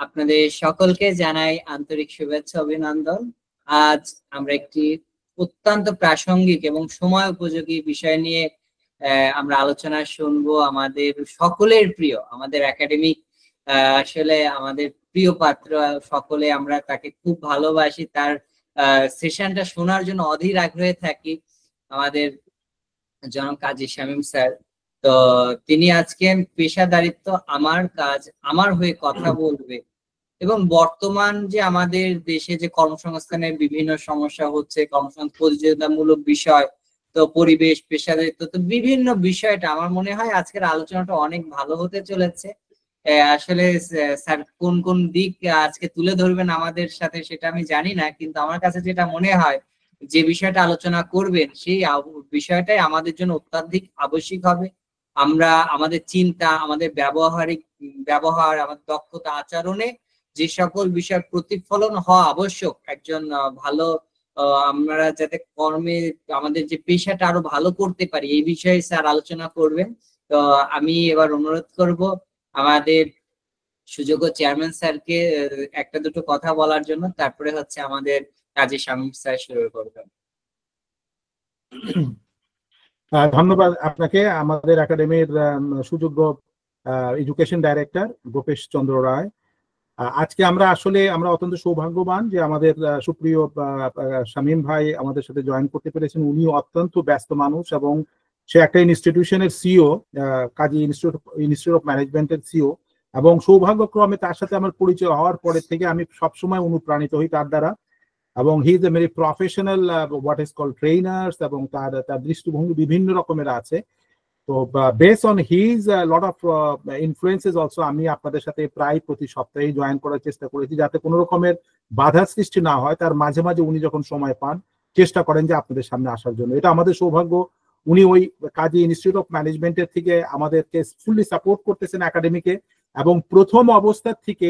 আপনাদের সকলকে জানাই আন্তরিক শুভেচ্ছা অভিনন্দন। আজ আমরা একটি অত্যন্ত প্রাসঙ্গিক এবং সময় উপযোগী বিষয় নিয়ে আমরা আলোচনা শুনবো। আমাদের সকলের প্রিয়, আমাদের একাডেমিক আসলে আমাদের প্রিয় পাত্র, সকলে আমরা তাকে খুব ভালোবাসি, তার সেশনটা শোনার জন্য অধীর আগ্রহে থাকি। আমাদের জনাব কাজী শামীম স্যার, তো তিনি আজকে পেশাদারিত্ব আমার কাজ, আমার হয়ে কথা বলবে এবং বর্তমান যে আমাদের দেশে যে কর্মসংস্থানের বিভিন্ন সমস্যা হচ্ছে, কর্মসংস্থান প্রতিযোগিতামূলক বিষয়, তো পরিবেশ, পেশাদারিত্ব, তো বিভিন্ন বিষয়টা আমার মনে হয় আজকের আলোচনাটা অনেক ভালো হতে চলেছে। আসলে স্যার কোন কোন দিক আজকে তুলে ধরবেন আমাদের সাথে সেটা আমি জানি না, কিন্তু আমার কাছে যেটা মনে হয় যে বিষয়টা আলোচনা করবেন সেই বিষয়টাই আমাদের জন্য অত্যাধিক আবশ্যিক হবে। আমরা আমাদের চিন্তা, আমাদের ব্যবহার, আমাদের দক্ষতা, আচরণে যে সকল বিষয় প্রতিফলন হওয়া আবশ্যক একজন ভালো, আমরা যাতে কর্মে আমাদের যে পেশাটা আরো ভালো করতে পারি, এই বিষয়ে স্যার আলোচনা করবেন। তো আমি এবার অনুরোধ করব আমাদের সুযোগ্য চেয়ারম্যান স্যারকে একটা দুটো কথা বলার জন্য, তারপরে হচ্ছে আমাদের কাজী শামীম স্যার শুরু করবেন। ধন্যবাদ আপনাকে। আমাদের একাডেমির সুযোগ্য এডুকেশন ডাইরেক্টর গোপেশ চন্দ্র রায়। আজকে আমরা অত্যন্ত সৌভাগ্যবান যে আমাদের সুপ্রিয় শামীম ভাই আমাদের সাথে জয়েন করতে পেরেছেন। উনি অত্যন্ত ব্যস্ত মানুষ এবং সে একটা ইনস্টিটিউশনের সিও, কাজী ইনস্টিটিউট অফ ম্যানেজমেন্টের সিও, এবং সৌভাগ্যক্রমে তার সাথে আমার পরিচয় হওয়ার পরে থেকে আমি সবসময় অনুপ্রাণিত হই তার দ্বারা। এবং he is a very professional what is called trainers, এবং তার দৃষ্টিভঙ্গি বিভিন্ন রকমের আছে। তো base on his lot of influences also আমি আপনাদের সাথে প্রায় প্রতি সপ্তাহে জয়েন করার চেষ্টা করেছি, যাতে কোনো রকমের বাধার সৃষ্টি না হয়। তার মাঝে মাঝে উনি যখন সময় পান চেষ্টা করেন যে আপনাদের সামনে আসার জন্য। এটা আমাদের সৌভাগ্য। উনি ওই কাজী ইনস্টিটিউট অফ ম্যানেজমেন্টের থেকে আমাদেরকে ফুললি সাপোর্ট করতেছেন একাডেমিকে, এবং প্রথম অবস্থার থেকে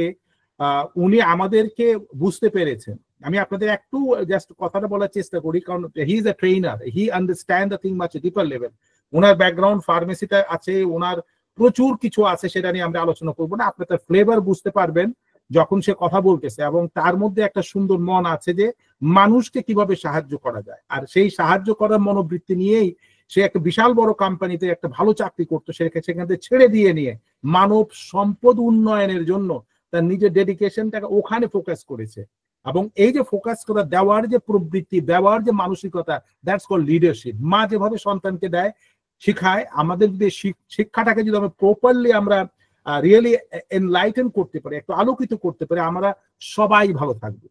উনি আমাদেরকে বুঝতে পেরেছেন। আমি আপনাদের একটু জাস্ট কথাটা বলার চেষ্টা করি, কারণ he is a trainer, he understand the thing much deeper level. ওনার ব্যাকগ্রাউন্ড ফার্মেসিটা আছে, ওনার প্রচুর কিছু আছে, সেটা নিয়ে আমরা আলোচনা করবো না। আপনি তার ফ্লেভার বুঝতে পারবেন যখন সে কথা বলতেছে, এবং তার মধ্যে একটা সুন্দর মন আছে যে মানুষকে কিভাবে সাহায্য করা যায়। আর সেই সাহায্য করার মনোবৃত্তি নিয়েই সে একটা বিশাল বড় কোম্পানিতে একটা ভালো চাকরি করতো, সেখান থেকে ছেড়ে দিয়ে নিয়ে মানব সম্পদ উন্নয়নের জন্য তার নিজের ডেডিকেশনটাকে ওখানে ফোকাস করেছে। এবং এই যে ফোকাস করা, দেওয়ার যে প্রবৃত্তি, দেওয়ার যে মানসিকতা, দ্যাটস কল্ড লিডারশিপ। মা যেভাবে সন্তানকে দেয়, শিখায়, আমাদের যদি শিক্ষাটাকে যদি আমরা প্রপারলি আমরা রিয়েলি এনলাইটেন করতে পারি, একটু আলোকিত করতে পারি, আমরা সবাই ভালো থাকবো।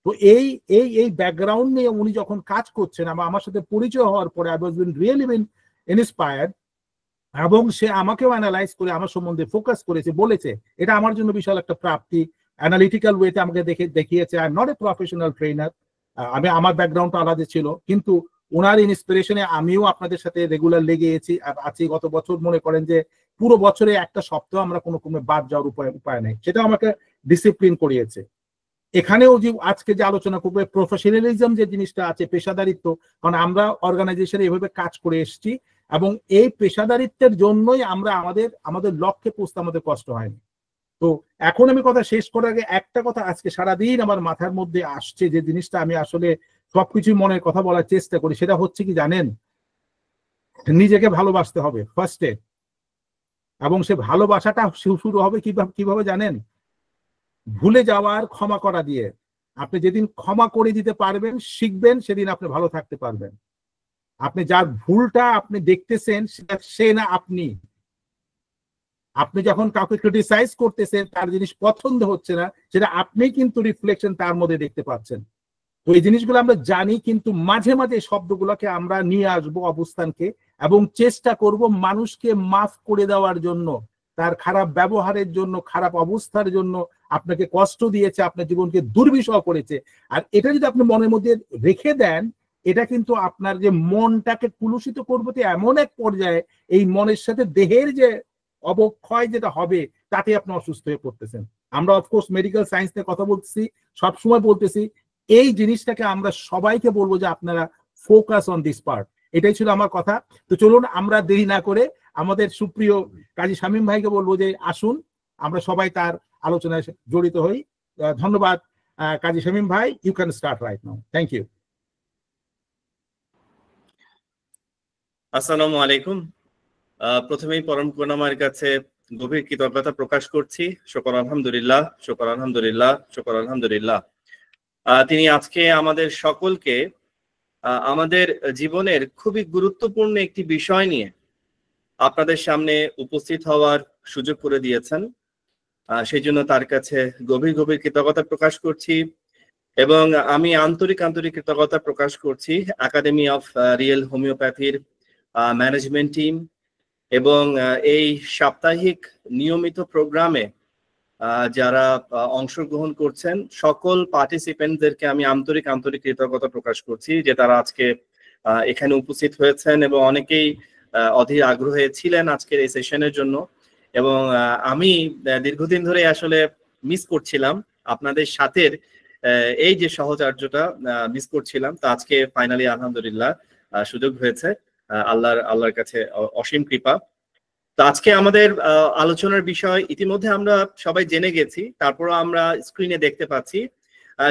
তো এই ব্যাকগ্রাউন্ড নিয়ে উনি যখন কাজ করছেন, আমার সাথে পরিচয় হওয়ার পরে I was been really been inspired, এবং সে আমাকেও অ্যানালাইজ করে আমার সম্বন্ধে ফোকাস করেছে, বলেছে এটা আমার জন্য বিশাল একটা প্রাপ্তি। অ্যানালিটিক্যাল ওয়েতে আমাকে দেখিয়েছে। I am not a professional trainer, আমার ব্যাকগ্রাউন্ডটা আলাদা ছিল, কিন্তু ওনার ইন্সপিরেশনে আমিও আপনাদের সাথে রেগুলার লেগে আছি। গত বছর মনে করেন যে পুরো বছরে একটা সপ্তাহ আমরা কোনো বাদ যাওয়ার উপায় নেই, সেটা আমাকে ডিসিপ্লিন করিয়েছে। এখানেও যে আজকে যে আলোচনা করবো, প্রফেশনালিজম যে জিনিসটা আছে, পেশাদারিত্ব, কারণ আমরা অর্গানাইজেশনে এভাবে কাজ করে এসেছি, এবং এই পেশাদারিত্বের জন্যই আমরা আমাদের লক্ষ্যে পৌঁছতে আমাদের কষ্ট হয়নি। তো এখন আমি কথা শেষ করার আগে একটা কথা আজকে সারাদিন আমার মাথার মধ্যে আসছে, যে জিনিসটা আমি আসলে সবকিছু মনের কথা বলার চেষ্টা করি, সেটা হচ্ছে কি জানেন, নিজেকে ভালোবাসতে হবে ফার্স্টে। এবং সে ভালোবাসাটা শুরু হবে কিভাবে জানেন? ভুলে যাওয়ার, ক্ষমা করা দিয়ে। আপনি যেদিন ক্ষমা করে দিতে পারবেন, শিখবেন, সেদিন আপনি ভালো থাকতে পারবেন। আপনি যার ভুলটা আপনি দেখতেছেন সে না আপনি। আপনি যখন কাউকে ক্রিটিসাইজ করতেছেন, তার জিনিস পছন্দ হচ্ছে না, সেটা আপনি কিন্তু রিফ্লেকশন তার মধ্যে দেখতে পাচ্ছেন। তো এই জিনিসগুলো আমরা জানি, কিন্তু মাঝে মাঝে শব্দগুলোকে আমরা নিয়ে আসবো অবস্থানকে, এবং চেষ্টা করব মানুষকে মাফ করে দেওয়ার জন্য, তার খারাপ ব্যবহারের জন্য, খারাপ অবস্থার জন্য, আপনাকে কষ্ট দিয়েছে, আপনার জীবনকে দুর্বিষহ করেছে। আর এটা যদি আপনি মনের মধ্যে রেখে দেন, এটা কিন্তু আপনার যে মনটাকে কুলুষিত করবে এমন এক পর্যায়ে, এই মনের সাথে দেহের যে অবক্ষয় যেটা হবে, তাতে আপনি অসুস্থ হয়ে পড়তেছেন। আমরা অফকোর্স মেডিকেল সায়েন্স নিয়ে কথা বলতেছি, সবসময় বলতেছি, এই জিনিসটাকে আমরা সবাইকে বলবো যে আপনারা ফোকাস অন দিস পার্ট। এটাই ছিল আমার কথা। তো চলুন আমরা দেরি না করে আমাদের সুপ্রিয় কাজী শামীম ভাইকে বলবো যে আসুন, আমরা সবাই তার আলোচনায় জড়িত হই। ধন্যবাদ কাজী শামীম ভাই, you can start right now. Thank you. আসসালামু আলাইকুম। প্রথমেই পরম করুণাময়ের কাছে গভীর কৃতজ্ঞতা প্রকাশ করছি। শুকর আলহামদুলিল্লাহ, শুকর আলহামদুলিল্লাহ, শুকর আলহামদুলিল্লাহ। তিনি আজকে আমাদের সকলকে আমাদের জীবনের খুবই গুরুত্বপূর্ণ একটি বিষয় নিয়ে আপনাদের সামনে উপস্থিত হওয়ার সুযোগ করে দিয়েছেন। সেই জন্য তার কাছে গভীর গভীর কৃতজ্ঞতা প্রকাশ করছি এবং আমি আন্তরিক কৃতজ্ঞতা প্রকাশ করছি একাডেমি অফ রিয়েল হোমিওপ্যাথির ম্যানেজমেন্ট টিম এবং এই সাপ্তাহিক নিয়মিত প্রোগ্রামে যারা অংশগ্রহণ করছেন সকল পার্টিসিপেন্টদেরকে আমি আন্তরিক কৃতজ্ঞতা প্রকাশ করছি যে তারা আজকে এখানে উপস্থিত হয়েছেন এবং অনেকেই অধীর আগ্রহে ছিলেন আজকের এই সেশনের জন্য। এবং আমি দীর্ঘদিন ধরে আসলে মিস করছিলাম আপনাদের সাথে এই যে সহচর্যটা মিস করছিলাম, তো আজকে ফাইনালি আলহামদুলিল্লাহ সুযোগ হয়েছে। আল্লাহর কাছে অসীম কৃপা। তো আজকে আমাদের আলোচনার বিষয় ইতিমধ্যে আমরা সবাই জেনে গেছি, তারপর আমরা স্ক্রিনে দেখতে পাচ্ছি।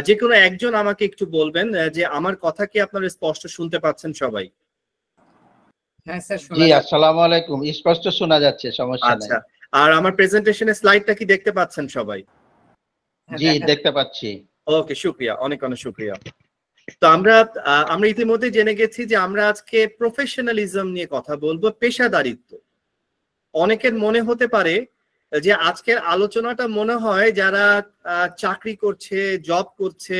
যে কোনো একজন আমাকে একটু বলবেন যে আমার কথা কি আপনারা স্পষ্ট শুনতে পাচ্ছেন সবাই? হ্যাঁ স্যার, জি আসসালামু আলাইকুম, স্পষ্ট শোনা যাচ্ছে, সমস্যা নাই। আচ্ছা, আর আমার প্রেজেন্টেশনের স্লাইডটা কি দেখতে পাচ্ছেন সবাই? জি দেখতে পাচ্ছি। ওকে, শুকরিয়া, অনেক শুকরিয়া। তো আমরা ইতিমধ্যে জেনে গেছি যে আমরা আজকে প্রফেশনালিজম নিয়ে কথা বলবো, পেশাদারিত্ব। অনেকের মনে হতে পারে যে আজকের আলোচনাটা মনে হয় যারা চাকরি করছে, জব করছে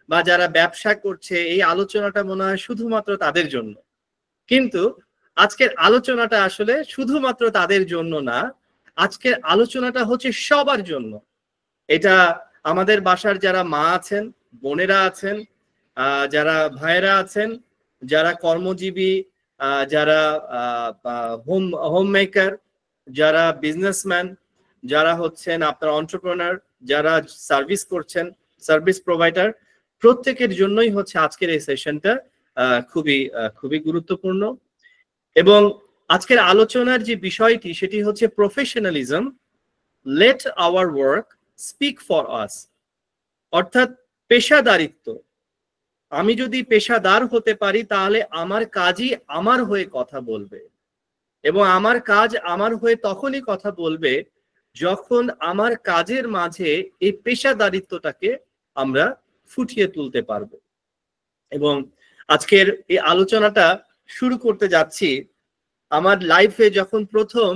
বা যারা ব্যবসা করছে, এই আলোচনাটা মনে হয় শুধুমাত্র তাদের জন্য। কিন্তু আজকের আলোচনাটা আসলে শুধুমাত্র তাদের জন্য না, আজকের আলোচনাটা হচ্ছে সবার জন্য। এটা আমাদের বাসার যারা মা আছেন, বোনেরা আছেন, যারা ভাইয়েরা আছেন, যারা কর্মজীবী, যারা হোম মেকার, যারা বিজনেসম্যান, যারা হচ্ছেন আপনার এন্টারপ্রেনার, যারা সার্ভিস করছেন, সার্ভিস প্রোভাইডার, প্রত্যেকের জন্যই হচ্ছে আজকের এই সেশনটা খুবই গুরুত্বপূর্ণ। এবং আজকের আলোচনার যে বিষয়টি সেটি হচ্ছে professionalism, let our work speak for us, অর্থাৎ পেশাদারিত্ব। আমি যদি পেশাদার হতে পারি তাহলে আমার কাজই আমার হয়ে কথা বলবে, এবং আমার কাজ আমার হয়ে তখনই কথা বলবে যখন আমার কাজের মাঝে এই পেশাদারিত্বটাকে আমরা ফুটিয়ে তুলতে পারবো। এবং আজকের এই আলোচনাটা শুরু করতে যাচ্ছি। আমার লাইফে যখন প্রথম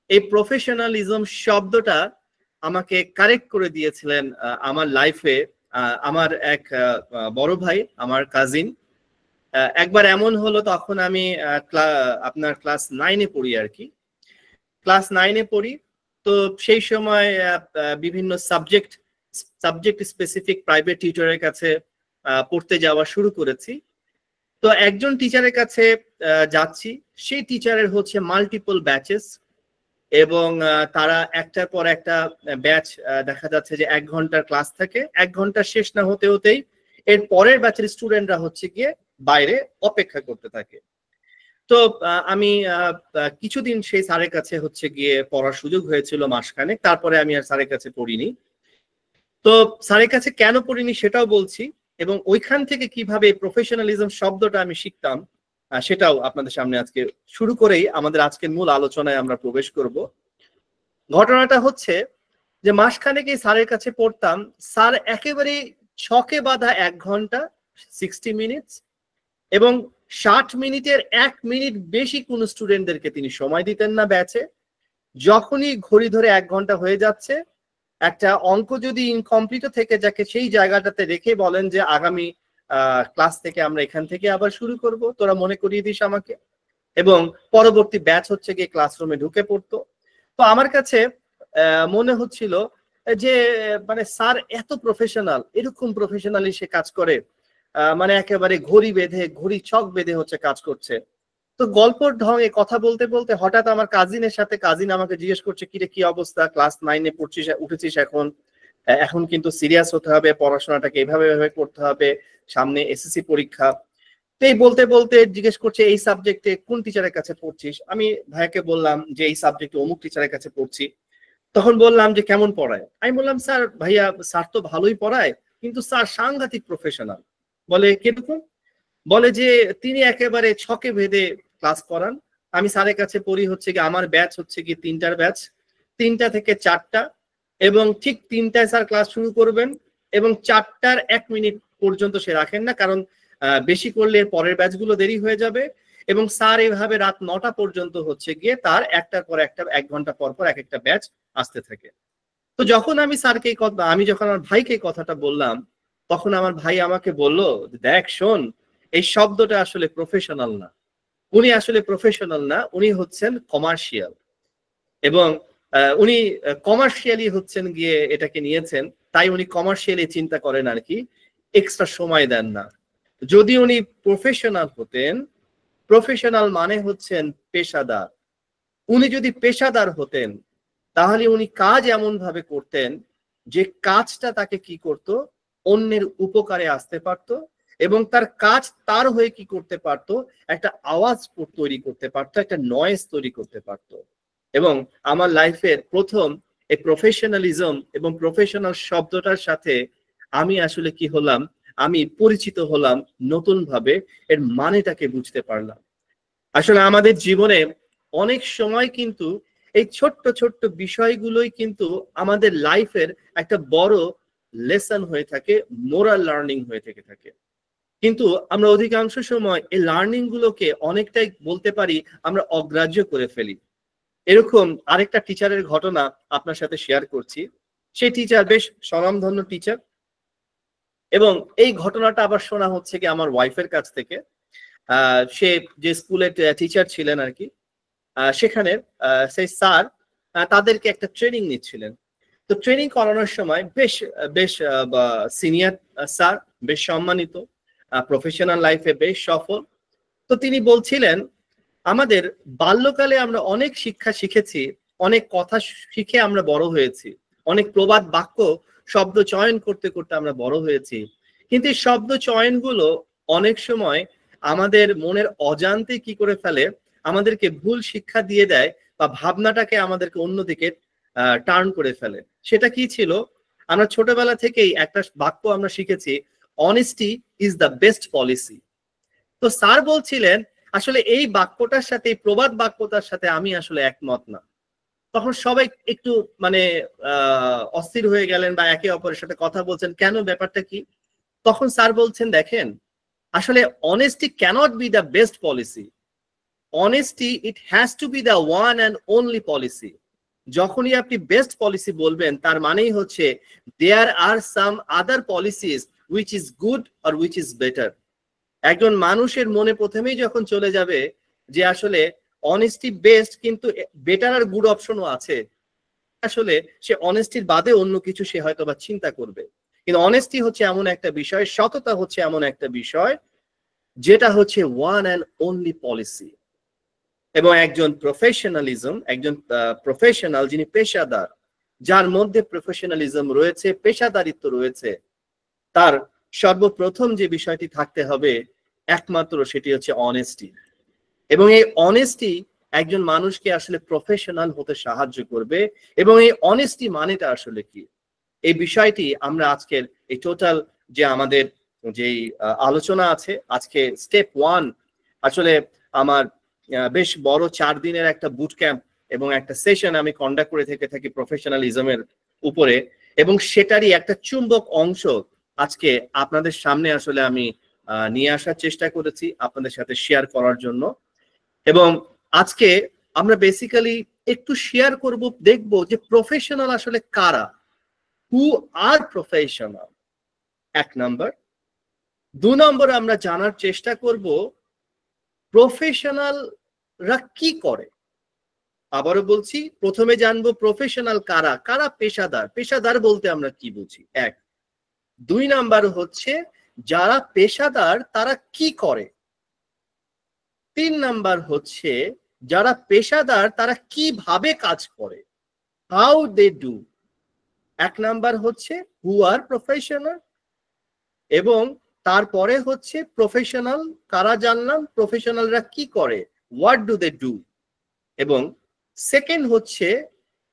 এই প্রফেশনালিজম শব্দটা আমাকে কারেক্ট করে দিয়েছিলেন আমার লাইফে আমার এক বড় ভাই, আমার কাজিন। একবার এমন হলো, তখন আমি আপনার ক্লাস 9-এ পড়ি আর কি, ক্লাস 9-এ পড়ি। তো সেই সময় বিভিন্ন সাবজেক্ট স্পেসিফিক প্রাইভেট টিউটরের কাছে পড়তে যাওয়া শুরু করেছি। তো একজন টিচারের কাছে যাচ্ছি, সেই টিচারের হচ্ছে মাল্টিপল ব্যাচেস, এবং তারা একটার পর একটা ব্যাচ, দেখা যাচ্ছে যে 1 ঘন্টার ক্লাস থাকে, 1 ঘন্টা শেষ না হতে হতেই এর পরের ব্যাচের স্টুডেন্টরা হচ্ছে গিয়ে বাইরে অপেক্ষা করতে থাকে। তো আমি কিছুদিন সেই স্যারের কাছে হচ্ছে গিয়ে পড়ার সুযোগ হয়েছিল, মাসখানেক। তারপরে আমি আর স্যারের কাছে পড়িনি। তো স্যারের কাছে কেন পড়িনি সেটাও বলছি, এবং ওইখান থেকে কিভাবে প্রফেশনালিজম শব্দটা আমি শিখতাম সেটাও আপনাদের সামনে আজকে শুরু করেই আমাদের আজকের মূল আলোচনায় আমরা প্রবেশ করব। ঘটনাটা হচ্ছে যে মাসখানেক এই স্যারের কাছে পড়তাম। স্যার একেবারে ছকে বাঁধা 1 ঘন্টা 60 মিনিটস, এবং 60 মিনিটের 1 মিনিট বেশি কোন স্টুডেন্টদেরকে তিনি সময় দিতেন না ব্যাচে। যখনই ঘড়ি ধরে 1 ঘন্টা হয়ে যাচ্ছে, একটা অঙ্ক যদি ইনকমপ্লিট থেকে যাকে সেই জায়গাটাতে রেখে বলেন যে আগামী ক্লাস থেকে আমরা এখান থেকে আবার শুরু করব, তোরা মনে করিয়ে দিস আমাকে, এবং পরবর্তী ব্যাচ হচ্ছে গিয়ে ক্লাসরুমে ঢুকে পড়তো। তো আমার কাছে মনে হচ্ছিল যে মানে স্যার এত প্রফেশনাল, এরকম প্রফেশনালি সে কাজ করে, মানে একেবারে ঘড়ি ছক বেঁধে হচ্ছে কাজ করছে। তো গল্পর ঢঙে কথা বলতে বলতে হঠাৎ আমার কাজিন আমাকে জিজ্ঞেস করছে, কিরে কি অবস্থা, ক্লাস 9-এ পড়ছিস, উঠেছিস এখন কিন্তু সিরিয়াস হতে হবে, পড়াশোনাটাকে এভাবে করতে হবে, সামনে এসএসসি পরীক্ষা। তো এই বলতে বলতে জিজ্ঞেস করছে এই সাবজেক্টে কোন টিচারের কাছে পড়ছিস। আমি ভাইয়াকে বললাম যে এই সাবজেক্টে অমুক টিচারের কাছে পড়ছি। তখন বললাম যে কেমন পড়ায়? আমি বললাম স্যার ভাইয়া স্যার তো ভালোই পড়ায়, কিন্তু স্যার সাংঘাতিক প্রফেশনাল। বলে কিরকম? বলে যে তিনি একেবারে ছকে ভেদে ক্লাস করান। আমি স্যারের কাছে পড়ি হচ্ছে কি, আমার ব্যাচ হচ্ছে কি 3টার ব্যাচ, 3টা থেকে 4টা, এবং ঠিক 3টায় স্যার ক্লাস শুরু করবেন এবং 4টার 1 মিনিট পর্যন্ত সে রাখেন না, কারণ বেশি করলে পরের ব্যাচগুলো দেরি হয়ে যাবে। এবং স্যার এইভাবে রাত 9টা পর্যন্ত হচ্ছে গিয়ে তার একটার পর একটা 1 ঘন্টা পর পর এক একটা ব্যাচ আসতে থাকে। তো যখন আমি স্যারকে আমি যখন আমার ভাইকে এই কথাটা বললাম, তখন আমার ভাই আমাকে বলল, দেখ শোন, এই শব্দটা আসলে প্রফেশনাল না, উনি আসলে প্রফেশনাল না, উনি হচ্ছেন কমার্শিয়াল। এবং উনি কমার্শিয়ালি হচ্ছেন গিয়ে এটাকে নিয়েছেন, তাই উনি কমার্শিয়ালি চিন্তা করেন আর কি, এক্সট্রা সময় দেন না। যদি উনি প্রফেশনাল হতেন, প্রফেশনাল মানে হচ্ছেন পেশাদার, উনি যদি পেশাদার হতেন তাহলে উনি কাজ এমন ভাবে করতেন যে কাজটা তাকে কি করত, অন্যের উপকারে আসতে পারত, এবং তার কাজ তার হয়ে কি করতে পারত, একটা আওয়াজ তৈরি করতে পারত, একটা নয়েজ তৈরি করতে পারত। এবং আমার লাইফের প্রথম এই প্রফেশনালিজম এবং প্রফেশনাল শব্দটার সাথে আমি আসলে কি হলাম, আমি পরিচিত হলাম নতুন ভাবে, এর মানেটাকে বুঝতে পারলাম। আসলে আমাদের জীবনে অনেক সময় কিন্তু এই ছোট্ট ছোট্ট বিষয়গুলোই কিন্তু আমাদের লাইফের একটা বড় লেসন হয়ে থাকে, মোরাল লার্নিং হয়ে থাকে। কিন্তু আমরা অধিকাংশ সময় এই লার্নিং গুলোকে অনেকটাই বলতে পারি আমরা অগ্রাহ্য করে ফেলি। এরকম আরেকটা টিচারের ঘটনা আপনার সাথে শেয়ার করছি। সেই টিচার বেশ স্বনামধন্য টিচার, এবং এই ঘটনাটা আবার শোনা হচ্ছে কি আমার ওয়াইফের কাছ থেকে। সে যে স্কুলের টিচার ছিলেন আর কি, সেখানে সেই স্যার তাদেরকে একটা ট্রেনিং নিচ্ছিলেন। তো ট্রেনিং করানোর সময় বেশ বেশ সিনিয়র স্যার, বেশ সম্মানিত, প্রফেশনাল লাইফে বেশ সফল। তো তিনি বলছিলেন, আমাদের বাল্যকালে আমরা অনেক শিক্ষা শিখেছি, অনেক কথা শিখে আমরা বড় হয়েছি, অনেক প্রবাদ বাক্য শব্দ চয়ন করতে করতে আমরা বড় হয়েছি, কিন্তু এই শব্দ চয়নগুলো অনেক সময় আমাদের মনের অজান্তে কি করে ফেলে, আমাদেরকে ভুল শিক্ষা দিয়ে দেয়, বা ভাবনাটাকে আমাদেরকে অন্যদিকে টার্ন করে ফেলে। সেটা কি ছিল? আমরা ছোটবেলা থেকেই একটা বাক্য আমরা শিখেছি, honesty is the best policy. তো স্যার বলছিলেন আসলে এই বাক্যটার সাথে, এই প্রবাদ বাক্যটার সাথে আমি আসলে একমত না। তখন সবাই একটু মানে অস্থির হয়ে গেলেন, বা একে অপরের সাথে কথা বলছেন, কেন, ব্যাপারটা কি? তখন স্যার বলছেন, দেখেন আসলে honesty cannot be the best policy, honesty it has to be the one and only policy. যখনই আপনি বেস্ট পলিসি বলবেন, তার মানেই হচ্ছে there are some other policies which is good or which is better. একজন মানুষের মনে প্রথমেই যখন চলে যাবে যে আসলে অনেস্টি বেস্ট, কিন্তু বেটার আর গুড অপশনও আছে, আসলে সে অনেস্টির বাদে অন্য কিছু সে হয়তো বা চিন্তা করবে। কিন্তু অনেস্টি হচ্ছে এমন একটা বিষয়, সততা হচ্ছে এমন একটা বিষয়, যেটা হচ্ছে ওয়ান অ্যান্ড অনলি পলিসি। এবং একজন প্রফেশনালিজম, একজন প্রফেশনাল যিনি পেশাদার, যার মধ্যে প্রফেশনালিজম রয়েছে, পেশাদারিত্ব রয়েছে, তার সর্বপ্রথম যে বিষয়টি থাকতে হবে একমাত্র সেটি হচ্ছে অনেস্টি। এবং এই অনেস্টি একজন মানুষকে আসলে প্রফেশনাল হতে সাহায্য করবে। এবং এই অনেস্টি মানেটা আসলে কি, এই বিষয়টি আমরা আজকের এই টোটাল যে আমাদের যেই আলোচনা আছে, আজকে স্টেপ 1, আসলে আমার বেশ বড় 4 দিনের একটা বুট ক্যাম্প এবং একটা সেশন আমি কন্ডাক্ট করে থাকি প্রফেশনালিজমের উপরে, এবং সেটারই একটা চুম্বক অংশ আজকে আপনাদের সামনে আসলে আমি নিয়ে আসার চেষ্টা করেছি আপনাদের সাথে শেয়ার করার জন্য। এবং আজকে আমরা বেসিক্যালি একটু শেয়ার করব, দেখব যে প্রফেশনাল আসলে কারা, হু আর প্রফেশনাল, 1 নাম্বার। 2 নম্বর আমরা জানার চেষ্টা করব প্রফেশনালরা কি করে। আবারও বলছি, প্রথমে জানবো প্রফেশনাল কারা, কারা পেশাদার, পেশাদার বলতে আমরা কি বুঝি, 1। 2 নাম্বার হচ্ছে যারা পেশাদার তারা কি করে। 3 নাম্বার হচ্ছে যারা পেশাদার তারা কিভাবে কাজ করে, হাউ দে ডু। 1 নাম্বার হচ্ছে হু আর প্রফেশনাল, এবং তারপরে হচ্ছে প্রফেশনাল কারা জানলাম, প্রফেশনালরা কি করে, হোয়াট ডু দে ডু। এবং সেকেন্ড হচ্ছে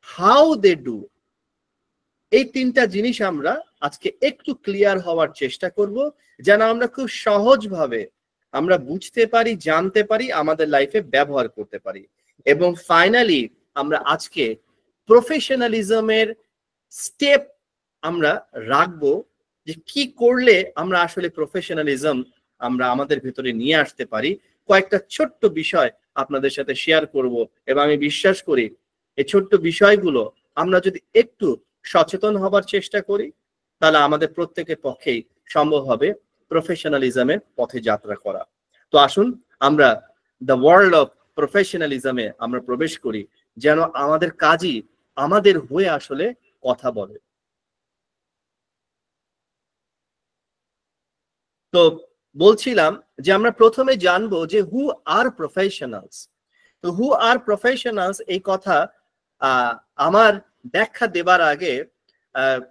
হাউ দে ডু। এই তিনটা জিনিস আমরা আজকে একটু ক্লিয়ার হওয়ার চেষ্টা করব, যেন আমরা খুব সহজভাবে আমরা বুঝতে পারি, জানতে পারি, আমাদের লাইফে ব্যবহার করতে পারি। এবং ফাইনালি আমরা আজকে প্রফেশনালিজমের স্টেপ আমরা রাখবো, যে কি করলে আমরা আসলে প্রফেশনালিজম আমরা আমাদের ভেতরে নিয়ে আসতে পারি। কয়েকটা ছোট্ট বিষয় আপনাদের সাথে শেয়ার করব, এবং আমি বিশ্বাস করি এই ছোট্ট বিষয়গুলো আমরা যদি একটু সচেতন হবার চেষ্টা করি, তাহলে আমাদের প্রত্যেকের পক্ষেই সম্ভব হবে প্রফেশনালিজমের পথে যাত্রা করা। তো আসুন আমরা দ্য ওয়ার্ল্ড অফ প্রফেশনালিজমে আমরা প্রবেশ করি, যেন আমাদের কাজই আমাদের হয়ে আসলে কথা বলে। তো বলছিলাম যে আমরা প্রথমে জানবো যে হু আর প্রফেশনালস। তো হু আর প্রফেশনালস এই কথা আমার ব্যাখ্যা দেবার আগে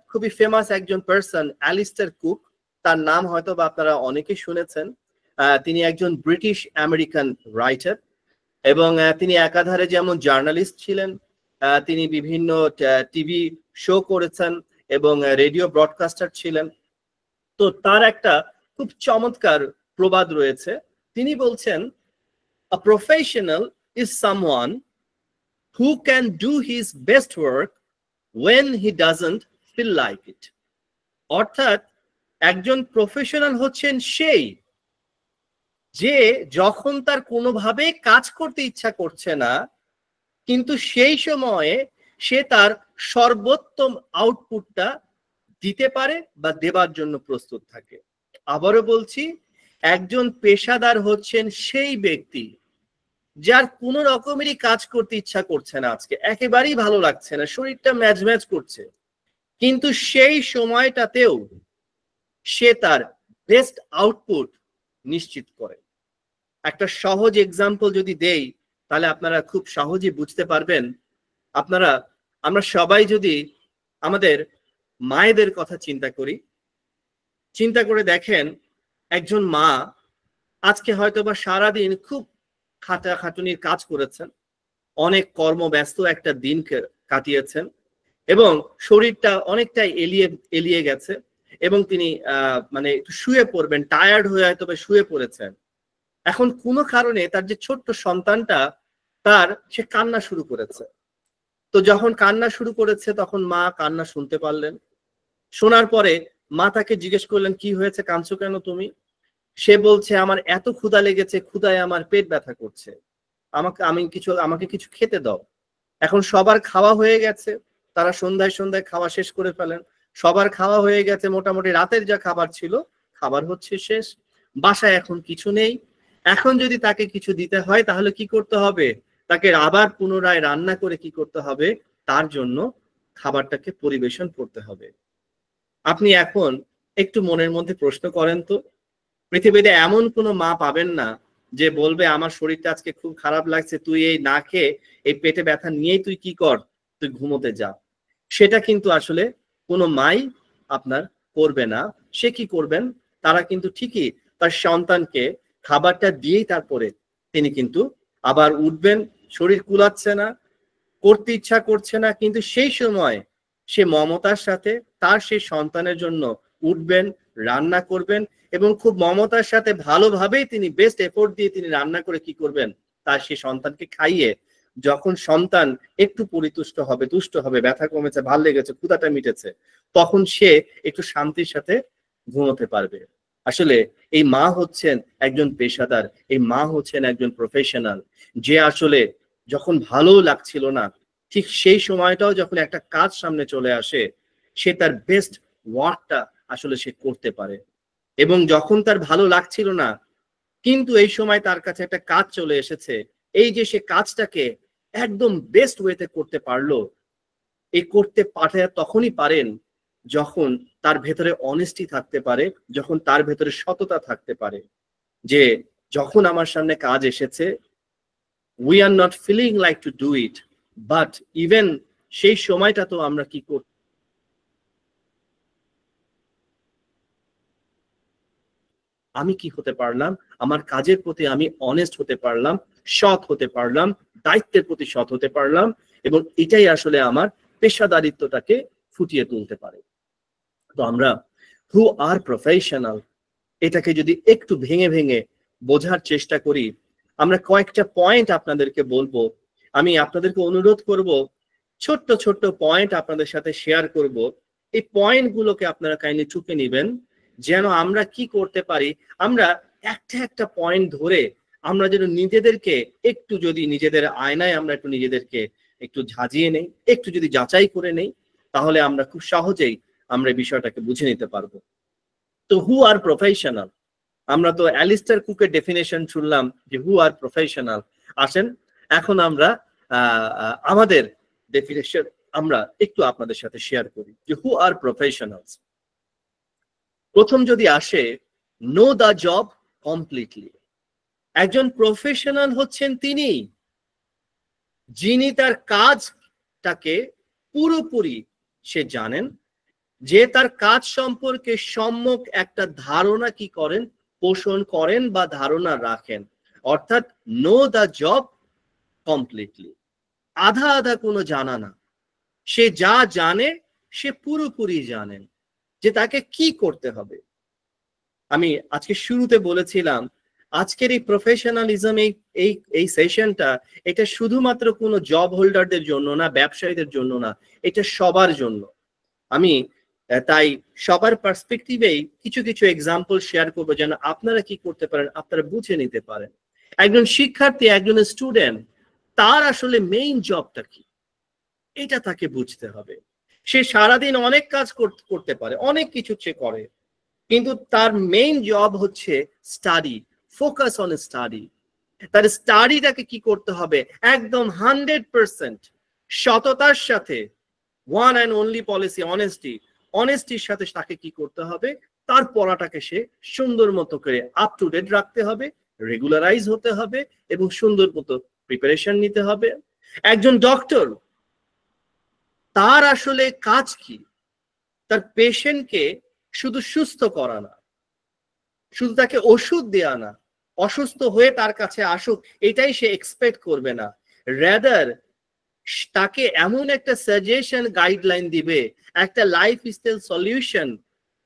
খুবই ফেমাস একজন পার্সন অ্যালিস্টার কুক, তার নাম হয়তো বা আপনারা অনেকে শুনেছেন। তিনি একজন ব্রিটিশ আমেরিকান রাইটার, এবং তিনি একাধারে যেমন জার্নালিস্ট ছিলেন, তিনি বিভিন্ন টিভি শো করেছেন এবং রেডিও ব্রডকাস্টার ছিলেন। তো তার একটা খুব চমৎকার প্রবাদ রয়েছে। তিনি বলছেন, a professional is someone who can do his best work when he doesn't feel like it. অর্থাৎ একজন প্রফেশনাল হচ্ছেন সেই, যে যখন তার কোনোভাবে কাজ করতে ইচ্ছা করছে না, কিন্তু সেই সময়ে সে তার সর্বোত্তম আউটপুটটা দিতে পারে বা দেবার জন্য প্রস্তুত থাকে। আবারও বলছি, একজন পেশাদার হচ্ছেন সেই ব্যক্তি যার কোনো রকমেরই কাজ করতে ইচ্ছা করছে না, আজকে একেবারেই ভালো লাগছে না, শরীরটা ম্যাজ ম্যাজ করছে, কিন্তু সেই সময়টাতেও সে তার বেস্ট আউটপুট নিশ্চিত করে। একটা সহজ এক্সাম্পল যদি দেই, তাহলে আপনারা খুব সহজেই বুঝতে পারবেন। আমরা সবাই যদি আমাদের মায়েদের কথা চিন্তা করে দেখেন, একজন মা আজকে হয়তো বা সারাদিন খুব খাটাখাটুনির কাজ করেছেন, অনেক কর্মব্যস্ত একটা দিন কাটিয়েছেন, এবং শরীরটা অনেকটাই এলিয়ে গেছে, এবং তিনি মানে একটু শুয়ে পড়বেন, টায়ার্ড হয়ে হয়তো বা শুয়ে পড়েছেন। এখন কোনো কারণে তার যে ছোট্ট সন্তানটা, সে কান্না শুরু করেছে। তো যখন কান্না শুরু করেছে, তখন মা কান্না শুনতে পারলেন। শোনার পরে মা তাকে জিজ্ঞেস করলেন, কি হয়েছে, কাঁদছো কেন তুমি? সে বলছে, আমার এত ক্ষুধা লেগেছে, ক্ষুধায় আমার পেট ব্যথা করছে, আমাকে কিছু খেতে দাও। এখন সবার খাওয়া হয়ে গেছে, তারা সন্ধ্যায় খাওয়া শেষ করে ফেলেন। সবার খাওয়া হয়ে গেছে, মোটামুটি রাতের যা খাবার ছিল, খাবার হচ্ছে শেষ, বাসায় এখন কিছু নেই। এখন যদি তাকে কিছু দিতে হয়, তাহলে কি করতে হবে? তাকে আবার পুনরায় রান্না করে কি করতে হবে? তার জন্য খাবারটাকে পরিবেশন করতে হবে। আপনি এখন একটু মনের মধ্যে প্রশ্ন করেন তো, পৃথিবীতে এমন কোনো মা পাবেন না যে বলবে, আমার শরীরটা আজকে খুব খারাপ লাগছে, তুই এই না খেয়ে এই পেটে ব্যথা নিয়েই তুই কি কর, তুই ঘুমোতে যা। সেটা কিন্তু আসলে কোনো মাই আপনার করবে না। সে কি করবেন? তারা কিন্তু ঠিকই তার সন্তানকে খাবারটা দিয়েই তারপরে তিনি কিন্তু আবার উঠবেন। শরীর কুলাচ্ছে না, করতে ইচ্ছা করছে না, কিন্তু সেই সময় সে মমতার সাথে তার সেই সন্তানের জন্য উঠবেন, রান্না করবেন, এবং খুব মমতার সাথে ভালোভাবেই তিনি বেস্ট এফোর্ট দিয়ে তিনি রান্না করে কি করবেন, তার সেই সন্তানকে খাইয়ে যখন সন্তান একটু পরিতুষ্ট হবে, তুষ্ট হবে, ব্যথা কমেছে, ভাল লেগেছে, ক্ষুধাটা মিটেছে, তখন সে একটু শান্তির সাথে ঘুমোতে পারবে। আসলে এই মা হচ্ছেন একজন পেশাদার, এই মা হচ্ছেন একজন প্রফেশনাল, যে আসলে যখন ভালো লাগছিল না, ঠিক সেই সময়টাও যখন একটা কাজ সামনে চলে আসে, সে তার বেস্ট ওয়ার্কটা আসলে সে করতে পারে। এবং যখন তার ভালো লাগছিল না, কিন্তু এই সময় তার কাছে একটা কাজ চলে এসেছে, এই যে সে কাজটাকে একদম বেস্ট ওয়েতে করতে পারলো। এই করতে পারে তখনই পারেন যখন তার ভেতরে অনেস্টি থাকতে পারে, যখন তার ভেতরে সততা থাকতে পারে, যে যখন আমার সামনে কাজ এসেছে, we are not feeling like to do it, but even সেই সময়টা তো আমরা কি করব, আমি কি হতে পারলাম, আমার কাজের প্রতি আমি অনেস্ট হতে পারলাম, সৎ হতে পারলাম, দায়িত্বের প্রতি সৎ হতে পারলাম, এবং এটাই আসলে আমার পেশাদারিত্বটাকে ফুটিয়ে তুলতে পারে। তো আমরা হু আর প্রফেশনাল এটাকে যদি একটু ভেঙে ভেঙে বোঝার চেষ্টা করি, আমরা কয়েকটা পয়েন্ট আপনাদেরকে বলবো। আমি আপনাদেরকে অনুরোধ করব ছোট্ট ছোট্ট পয়েন্ট আপনাদের সাথে শেয়ার করব। এই পয়েন্টগুলোকে আপনারা কাইন্ডলি টুকে নেবেন, যেন আমরা কি করতে পারি, আমরা একটা একটা পয়েন্ট ধরে আমরা যেন নিজেদেরকে একটু, যদি নিজেদের আয়নায় আমরা একটু নিজেদেরকে একটু ঝাঁঝিয়ে নেই, একটু যদি যাচাই করে নেই, তাহলে আমরা খুব সহজেই আমরা বিষয়টাকে বুঝে নিতে পারবো। তো হু আর প্রফেশনাল, আমরা তো অ্যালিস্টার কুকের ডেফিনেশন শুনলাম যে হু আর প্রফেশনাল। আসেন এখন আমরা আমাদের ডেফিনেশন আমরা একটু আপনাদের সাথে শেয়ার করি যে হু আর প্রফেশনালস। প্রথম যদি আসে, নো দ্য জব কমপ্লিটলি। একজন প্রফেশনাল হচ্ছেন তিনি যিনি তার কাজটাকে পুরোপুরি সে জানেন, যে তার কাজ সম্পর্কে সম্যক একটা ধারণা কি করেন, পোষণ করেন বা ধারণা রাখেন। অর্থাৎ নো দ্য জব কমপ্লিটলি, আধা আধা কোনো জানা না, সে যা জানে সে পুরোপুরি জানেন যে তাকে কি করতে হবে। আমি আজকে শুরুতে বলেছিলাম আজকের এই প্রফেশনালিজম, এই সেশনটা, এটা শুধুমাত্র কোনো জব হোল্ডারদের জন্য না, ব্যবসায়ীদের জন্য না, এটা সবার জন্য। আমি তাই সবার পার্সপেক্টিভেই কিছু কিছু এক্সাম্পল শেয়ার করবো যেন আপনারা কি করতে পারেন, আপনারা বুঝে নিতে পারেন। একজন শিক্ষার্থী, একজন স্টুডেন্ট, তার আসলে মেইন জবটা কি এটা তাকে বুঝতে হবে। সে সারাদিন অনেক কাজ করতে পারে, অনেক কিছু সে করে, কিন্তু তার মেইন জব হচ্ছে স্টাডি, ফোকাস অন স্টাডি। তার স্টাডিটাকে কি করতে হবে, একদম 100% সততার সাথে, ওয়ান অ্যান্ড অনলি পলিসি অনেস্টির সাথে তাকে কি করতে হবে, তার পড়াটাকে সে সুন্দর মতো করে আপ টু ডেট রাখতে হবে, রেগুলারাইজ হতে হবে এবং সুন্দর মতো প্রিপারেশন নিতে হবে। একজন ডক্টর, তার আসলে কাজ কি, তার পেশেন্টকে শুধু সুস্থ করা না, শুধু তাকে ওষুধ দেয়া না, অসুস্থ হয়ে তার কাছে আসুক এটাই সে এক্সপেক্ট করবে না, রাদার তাকে এমন একটা সাজেশন গাইডলাইন দিবে, একটা লাইফস্টাইল সলিউশন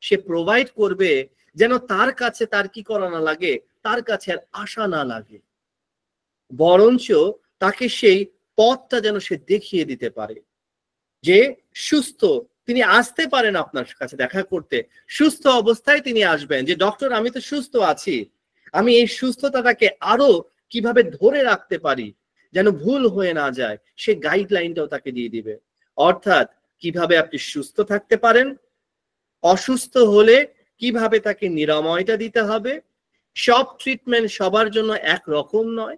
সে প্রোভাইড করবে যেন তার কাছে তার কি করা না লাগে, তার কাছে আর আশা না লাগে, বরঞ্চ তাকে সেই পথটা যেন সে দেখিয়ে দিতে পারে যে সুস্থ তিনি আসতে পারেন আপনার কাছে দেখা করতে, সুস্থ অবস্থায় তিনি আসবেন, যে ডক্টর আমি তো সুস্থ আছি, আমি এই সুস্থতাটাকে আরো কিভাবে ধরে রাখতে পারি যেন ভুল হয়ে না যায়, সে গাইডলাইনটাও তাকে দিয়ে দিবে। অর্থাৎ কিভাবে আপনি সুস্থ থাকতে পারেন, অসুস্থ হলে কিভাবে তাকে নিরাময়টা দিতে হবে। সব ট্রিটমেন্ট সবার জন্য এক রকম নয়,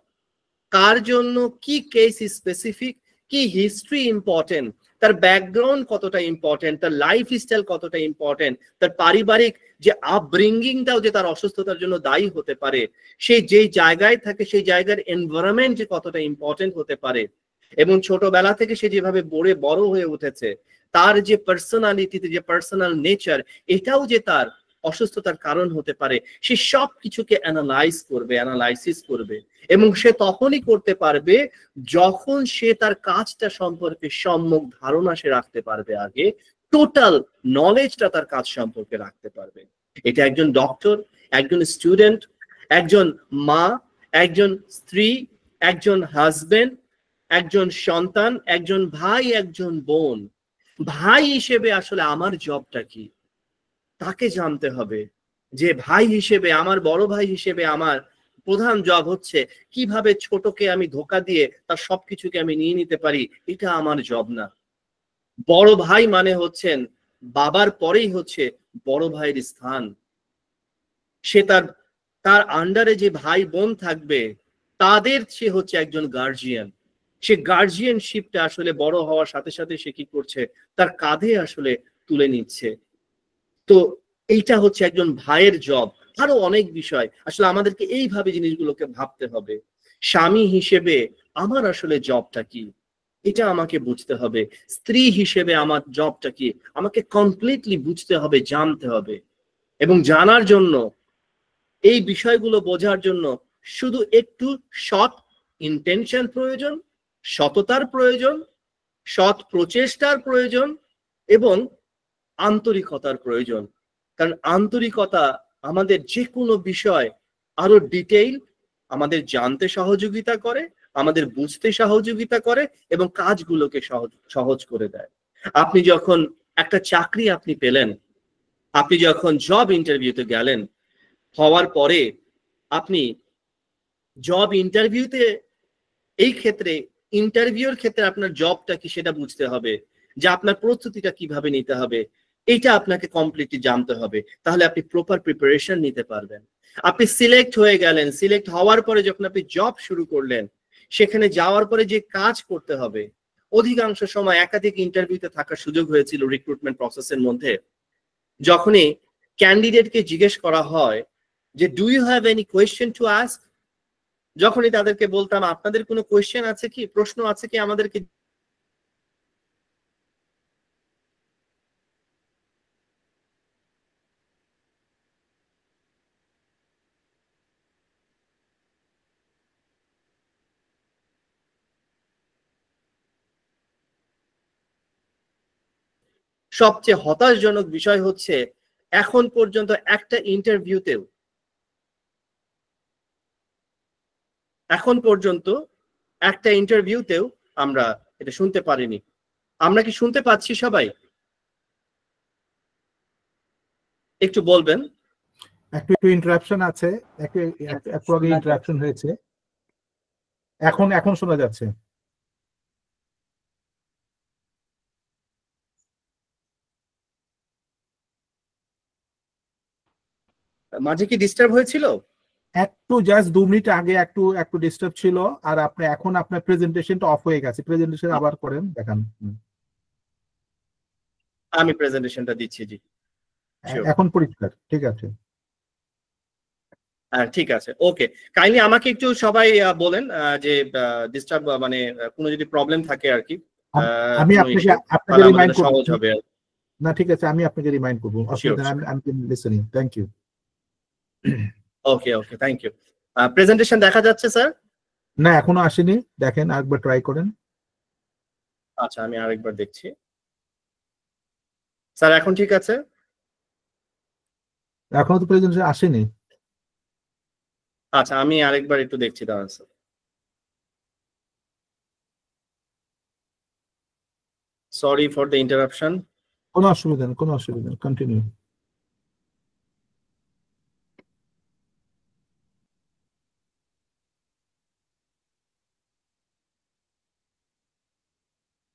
কার জন্য কি কেস স্পেসিফিক, কি হিস্ট্রি ইম্পর্টেন্ট, তার ব্যাকগ্রাউন্ড কতটা ইম্পর্টেন্ট, তার লাইফ স্টাইল কতটা ইম্পর্টেন্ট, তার পারিবারিক যে আপব্রিঙ্গিংটাও যে তার অসুস্থতার জন্য দায়ী হতে পারে, সেই যেই জায়গায় থাকে সেই জায়গার এনভায়রনমেন্ট যে কতটা ইম্পর্টেন্ট হতে পারে, এবং ছোটবেলা থেকে সে যেভাবে বড় হয়ে উঠেছে, তার যে পার্সোনালিটিতে যে পার্সোনাল নেচার, এটাও যে তার অসুস্থতার কারণ হতে পারে, সে সব কিছুকে অ্যানালাইসিস করবে এবং সে তখনই করতে পারবে যখন সে তার কাজটা সম্পর্কে সম্যক ধারণা সে রাখতে পারবে, আগে টোটাল নলেজটা তার কাজ সম্পর্কে রাখতে পারবে। এটা একজন ডক্টর, একজন স্টুডেন্ট, একজন মা, একজন স্ত্রী, একজন হাজবেন্ড, একজন সন্তান, একজন ভাই, একজন বোন। ভাই হিসেবে আসলে আমার জবটা কি তাকে জানতে হবে, যে ভাই হিসেবে, আমার বড় ভাই হিসেবে আমার প্রধান জব হচ্ছে কিভাবে ছোটকে আমি ধোকা দিয়ে তার সবকিছুকে আমি নিয়ে নিতে পারি, এটা আমার জব না। বড় ভাই মানে হচ্ছেন বাবার পরেই হচ্ছে বড় ভাইয়ের স্থান, সে তার আন্ডারে যে ভাই বোন থাকবে তাদের সে হচ্ছে একজন গার্জিয়ান, সে গার্জিয়ানশিপটা আসলে বড় হওয়ার সাথে সাথে সে কি করছে, তার কাঁধে আসলে তুলে নিচ্ছে। তো এইটা হচ্ছে একজন ভাইয়ের জব। আরো অনেক বিষয় আসলে আমাদেরকে এইভাবে জিনিসগুলোকে ভাবতে হবে। স্বামী হিসেবে আমার আসলে জবটা কি, এটা আমাকে বুঝতে হবে। স্ত্রী হিসেবে আমার জবটা কি আমাকে কমপ্লিটলি বুঝতে হবে, জানতে হবে। এবং জানার জন্য, এই বিষয়গুলো বোঝার জন্য শুধু একটু সৎ ইন্টেনশন প্রয়োজন, সততার প্রয়োজন, সৎ প্রচেষ্টার প্রয়োজন এবং আন্তরিকতার প্রয়োজন। কারণ আন্তরিকতা আমাদের যে কোনো বিষয় আরো ডিটেইল আমাদের জানতে সহযোগিতা করে, আমাদের বুঝতে সহযোগিতা করে এবং কাজগুলোকে সহজ করে দেয়। আপনি যখন একটা চাকরি আপনি পেলেন, আপনি যখন জব ইন্টারভিউতে গেলেন, হওয়ার পরে আপনি জব ইন্টারভিউতে এই ক্ষেত্রে ইন্টারভিউর ক্ষেত্রে আপনার জবটা কি সেটা বুঝতে হবে, যে আপনার প্রস্তুতিটা কিভাবে নিতে হবে এটা আপনাকে কমপ্লিটলি জানতে হবে, তাহলে আপনি প্রপার প্রিপারেশন নিতে পারবেন। আপনি সিলেক্ট হয়ে গেলেন, সিলেক্ট হওয়ার পরে যখন আপনি জব শুরু করলেন, সেখানে যাওয়ার পরে যে কাজ করতে হবে, অধিকাংশ সময় একাধিক ইন্টারভিউতে থাকার সুযোগ হয়েছিল রিক্রুটমেন্ট প্রসেসের মধ্যে। যখনই ক্যান্ডিডেটকে জিজ্ঞেস করা হয় যে do you have any question to ask, যখনই তাদেরকে বলতাম আপনাদের কোনো কোয়েশ্চেন আছে কি, প্রশ্ন আছে কি আমাদেরকে, সবচেয়ে হতাশজনক বিষয় হচ্ছে এখন পর্যন্ত একটা ইন্টারভিউতেও আমরা এটা শুনতে পারিনি। আমরা কি শুনতে পাচ্ছি সবাই? একটু বলবেন। একটু ইন্টারাপশন আছে, একটু আগে ইন্টারাপশন হয়েছে, এখন শোনা যাচ্ছে। মাঝে কি ডিস্টার্ব হয়েছিল? একটু জাস্ট 2 মিনিট আগে একটু ডিস্টার্ব ছিল, আর আপনি এখন আপনার প্রেজেন্টেশনটা অফ হয়ে গেছে। প্রেজেন্টেশন আবার করেন, দেখান। আমি প্রেজেন্টেশনটা দিচ্ছি। জি, এখন পরিষ্কার, ঠিক আছে। ঠিক আছে, ওকে। কাইন্ডলি আমাকে একটু সবাই বলেন যে ডিস্টার্ব মানে কোনো যদি প্রবলেম থাকে আর কি, আমি আপনাকে রিমাইন্ড করব, সহজ হবে। না ঠিক আছে, আমি আপনাকে রিমাইন্ড করব। আমি listening. Thank you. Okay, thank you. Presentation দেখা যাচ্ছে স্যার? না, এখনো আসেনি, দেখেন আরেকবার ট্রাই করেন। আচ্ছা, আমি আরেকবার দেখছি। স্যার এখন ঠিক আছে? এখনো তো প্রেজেন্টেশন আসেনি। আচ্ছা, আমি আরেকবার একটু দেখছি, দাঁড়ান sir. Sorry for the interruption. কোনো অসুবিধা নেই, কন্টিনিউ।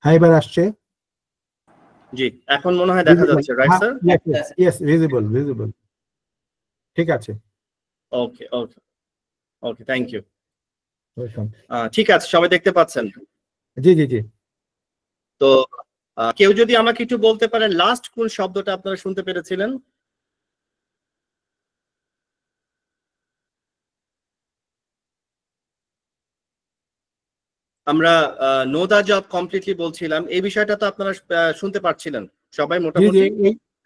হ্যাঁ, এবার আসছে। জি, এখন মনে হয় দেখা যাচ্ছে, রাইট স্যার? Yes, visible. ঠিক আছে। ওকে, থ্যাংক ইউ। ওয়েলকাম। ঠিক আছে, সবাই দেখতে পাচ্ছেন? জি। তো কেউ যদি আমাকে একটু বলতে পারেন লাস্ট কোন শব্দটা আপনারা শুনতে পেরেছিলেন? আমরা নো দা জব কমপ্লিটলি বলছিলাম, এই বিষয়টা তো আপনারা শুনতে পাচ্ছিলেন সবাই মোটামুটি?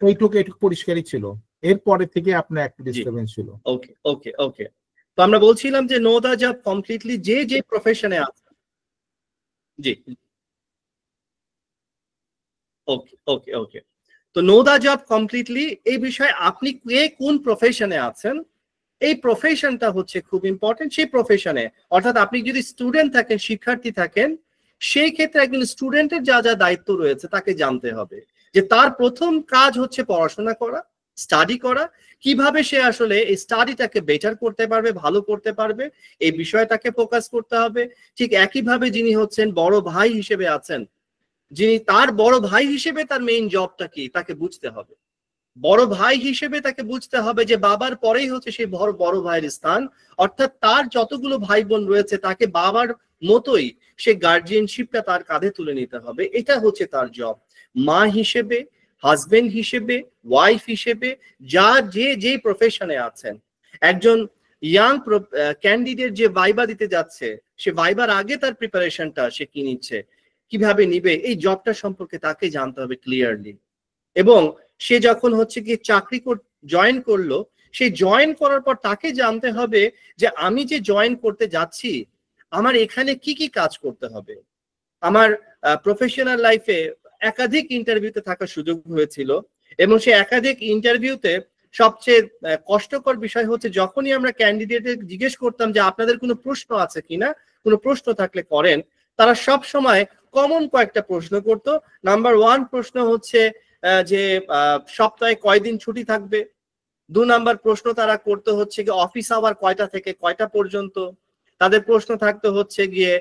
এইটুকু পরিষ্কারই ছিল, এরপরে থেকে আপনার একটা ডিস্টারবেন্স ছিল। ওকে। তো আমরা বলছিলাম যে নো দা জব কমপ্লিটলি যে প্রফেশনে আছে। জি, ওকে। তো নো দা জব কমপ্লিটলি এই বিষয়ে আপনি কোন প্রফেশনে আছেন, এই প্রফেশনটা হচ্ছে খুব ইম্পর্টেন্ট। সেই প্রফেশনে, অর্থাৎ আপনি যদি স্টুডেন্ট থাকেন, শিক্ষার্থী থাকেন, সেই ক্ষেত্রে একজন স্টুডেন্টের যা দায়িত্ব রয়েছে তাকে জানতে হবে যে তার প্রথম কাজ হচ্ছে পড়াশোনা করা, স্টাডি করা। কিভাবে সে আসলে এই স্টাডিটাকে বেটার করতে পারবে, ভালো করতে পারবে, এই বিষয়টাকে ফোকাস করতে হবে। ঠিক একইভাবে যিনি হচ্ছেন বড় ভাই হিসেবে আছেন, যিনি তার বড় ভাই হিসেবে তার মেইন জবটা কি তাকে বুঝতে হবে। বড় ভাই হিসেবে তাকে বুঝতে হবে যে বাবার পরেই হচ্ছে সেই বড় ভাইয়ের স্থান, অর্থাৎ তার যতগুলো ভাই বোন রয়েছে তাকে বাবার মতোই সে গার্জিয়ানশিপটা তার কাঁধে তুলে নিতে হবে। এটা হচ্ছে তার জব। মা হিসেবে, হাজবেন্ড হিসেবে, ওয়াইফ হিসেবে, যে প্রফেশনে আছেন, একজন ইয়াং ক্যান্ডিডেট যে ভাইবা দিতে যাচ্ছে, সে ভাইবার আগে তার প্রিপারেশনটা সে কি নিচ্ছে, কিভাবে নিবে, এই জবটা সম্পর্কে তাকে জানতে হবে ক্লিয়ারলি। এবং সে যখন হচ্ছে কি চাকরি জয়েন করলো, সেই জয়েন করার পর তাকে জানতে হবে যে আমি যে জয়েন করতে যাচ্ছি আমার এখানে কি কাজ করতে হবে, আমার প্রফেশনাল লাইফে একাধিক ইন্টারভিউতে থাকার সুযোগ হয়েছিল, এবং সেই একাধিক ইন্টারভিউতে সবচেয়ে কষ্টকর বিষয় হচ্ছে যখনই আমরা ক্যান্ডিডেটদের জিজ্ঞেস করতাম যে আপনাদের কোনো প্রশ্ন আছে কিনা, কোনো প্রশ্ন থাকলে করেন, তারা সব সময় কমন কয়েকটা প্রশ্ন করতো। নাম্বার 1 প্রশ্ন হচ্ছে যে সপ্তাহে কয়দিন ছুটি থাকবে। 2 নাম্বার প্রশ্ন তারা করতে হচ্ছে কি অফিস আওয়ার কয়টা থেকে কয়টা পর্যন্ত। তাদের প্রশ্ন থাকতে হচ্ছে গিয়ে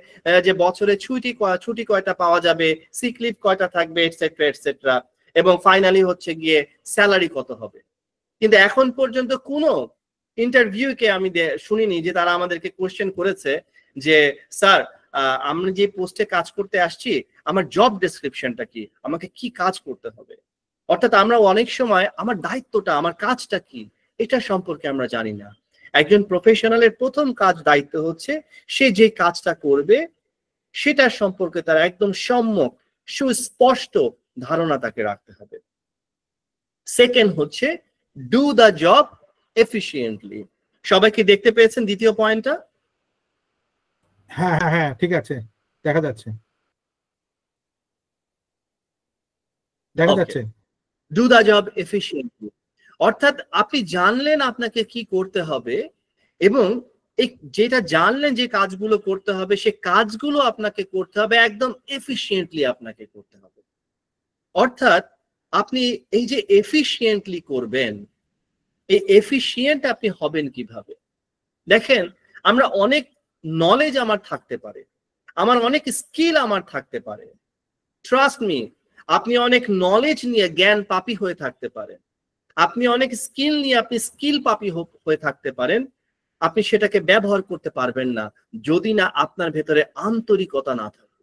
যে বছরে ছুটি কয়টা পাওয়া যাবে, সিক লিভ কয়টা থাকবে, এটসেট্রা এটসেট্রা, এবং ফাইনালি হচ্ছে গিয়ে স্যালারি কত হবে। কিন্তু এখন পর্যন্ত কোনো ইন্টারভিউকে আমি শুনিনি যে তারা আমাদেরকে কোশ্চেন করেছে যে স্যার আমরা যে পোস্টে কাজ করতে আসছি আমার জব ডেসক্রিপশনটা কি, আমাকে কি কাজ করতে হবে। অর্থাৎ আমরা অনেক সময় আমার দায়িত্বটা, আমার কাজটা কি, এটা সম্পর্কে আমরা জানি না। একজন প্রফেশনালের প্রথম কাজ দায়িত্ব হচ্ছে সে যে কাজটা করবে সেটার সম্পর্কে তার একদম সম্যক সুস্পষ্ট ধারণা তাকে রাখতে হবে। সেকেন্ড হচ্ছে ডু দ্য জব এফিশিয়েন্টলি। সবাই কি দেখতে পেয়েছেন দ্বিতীয় পয়েন্টটা? হ্যাঁ হ্যাঁ হ্যাঁ, ঠিক আছে, দেখা যাচ্ছে দেখা যাচ্ছে। ডু দ্য জব এফিশিয়েন্টলি অর্থাৎ আপনি জানলেন আপনাকে কি করতে হবে, এবং এই যেটা জানলেন যে কাজগুলো করতে হবে সে কাজগুলো আপনাকে করতে হবে একদম এফিশিয়েন্টলি, আপনাকে করতে হবে। অর্থাৎ আপনি এই যে এফিশিয়েন্টলি করবেন, এই এফিশিয়েন্ট আপনি হবেন কিভাবে? দেখেন, আমরা অনেক নলেজ আমার থাকতে পারে, আমার অনেক স্কিল আমার থাকতে পারে, ট্রাস্ট মি, আপনি অনেক নলেজ নিয়ে জ্ঞান পাপী হয়ে থাকতে পারেন, আপনি অনেক স্কিল নিয়ে আপনি স্কিল পাপী হয়ে থাকতে পারেন, আপনি সেটাকে ব্যবহার করতে পারবেন না যদি না আপনার ভেতরে আন্তরিকতা না থাকে।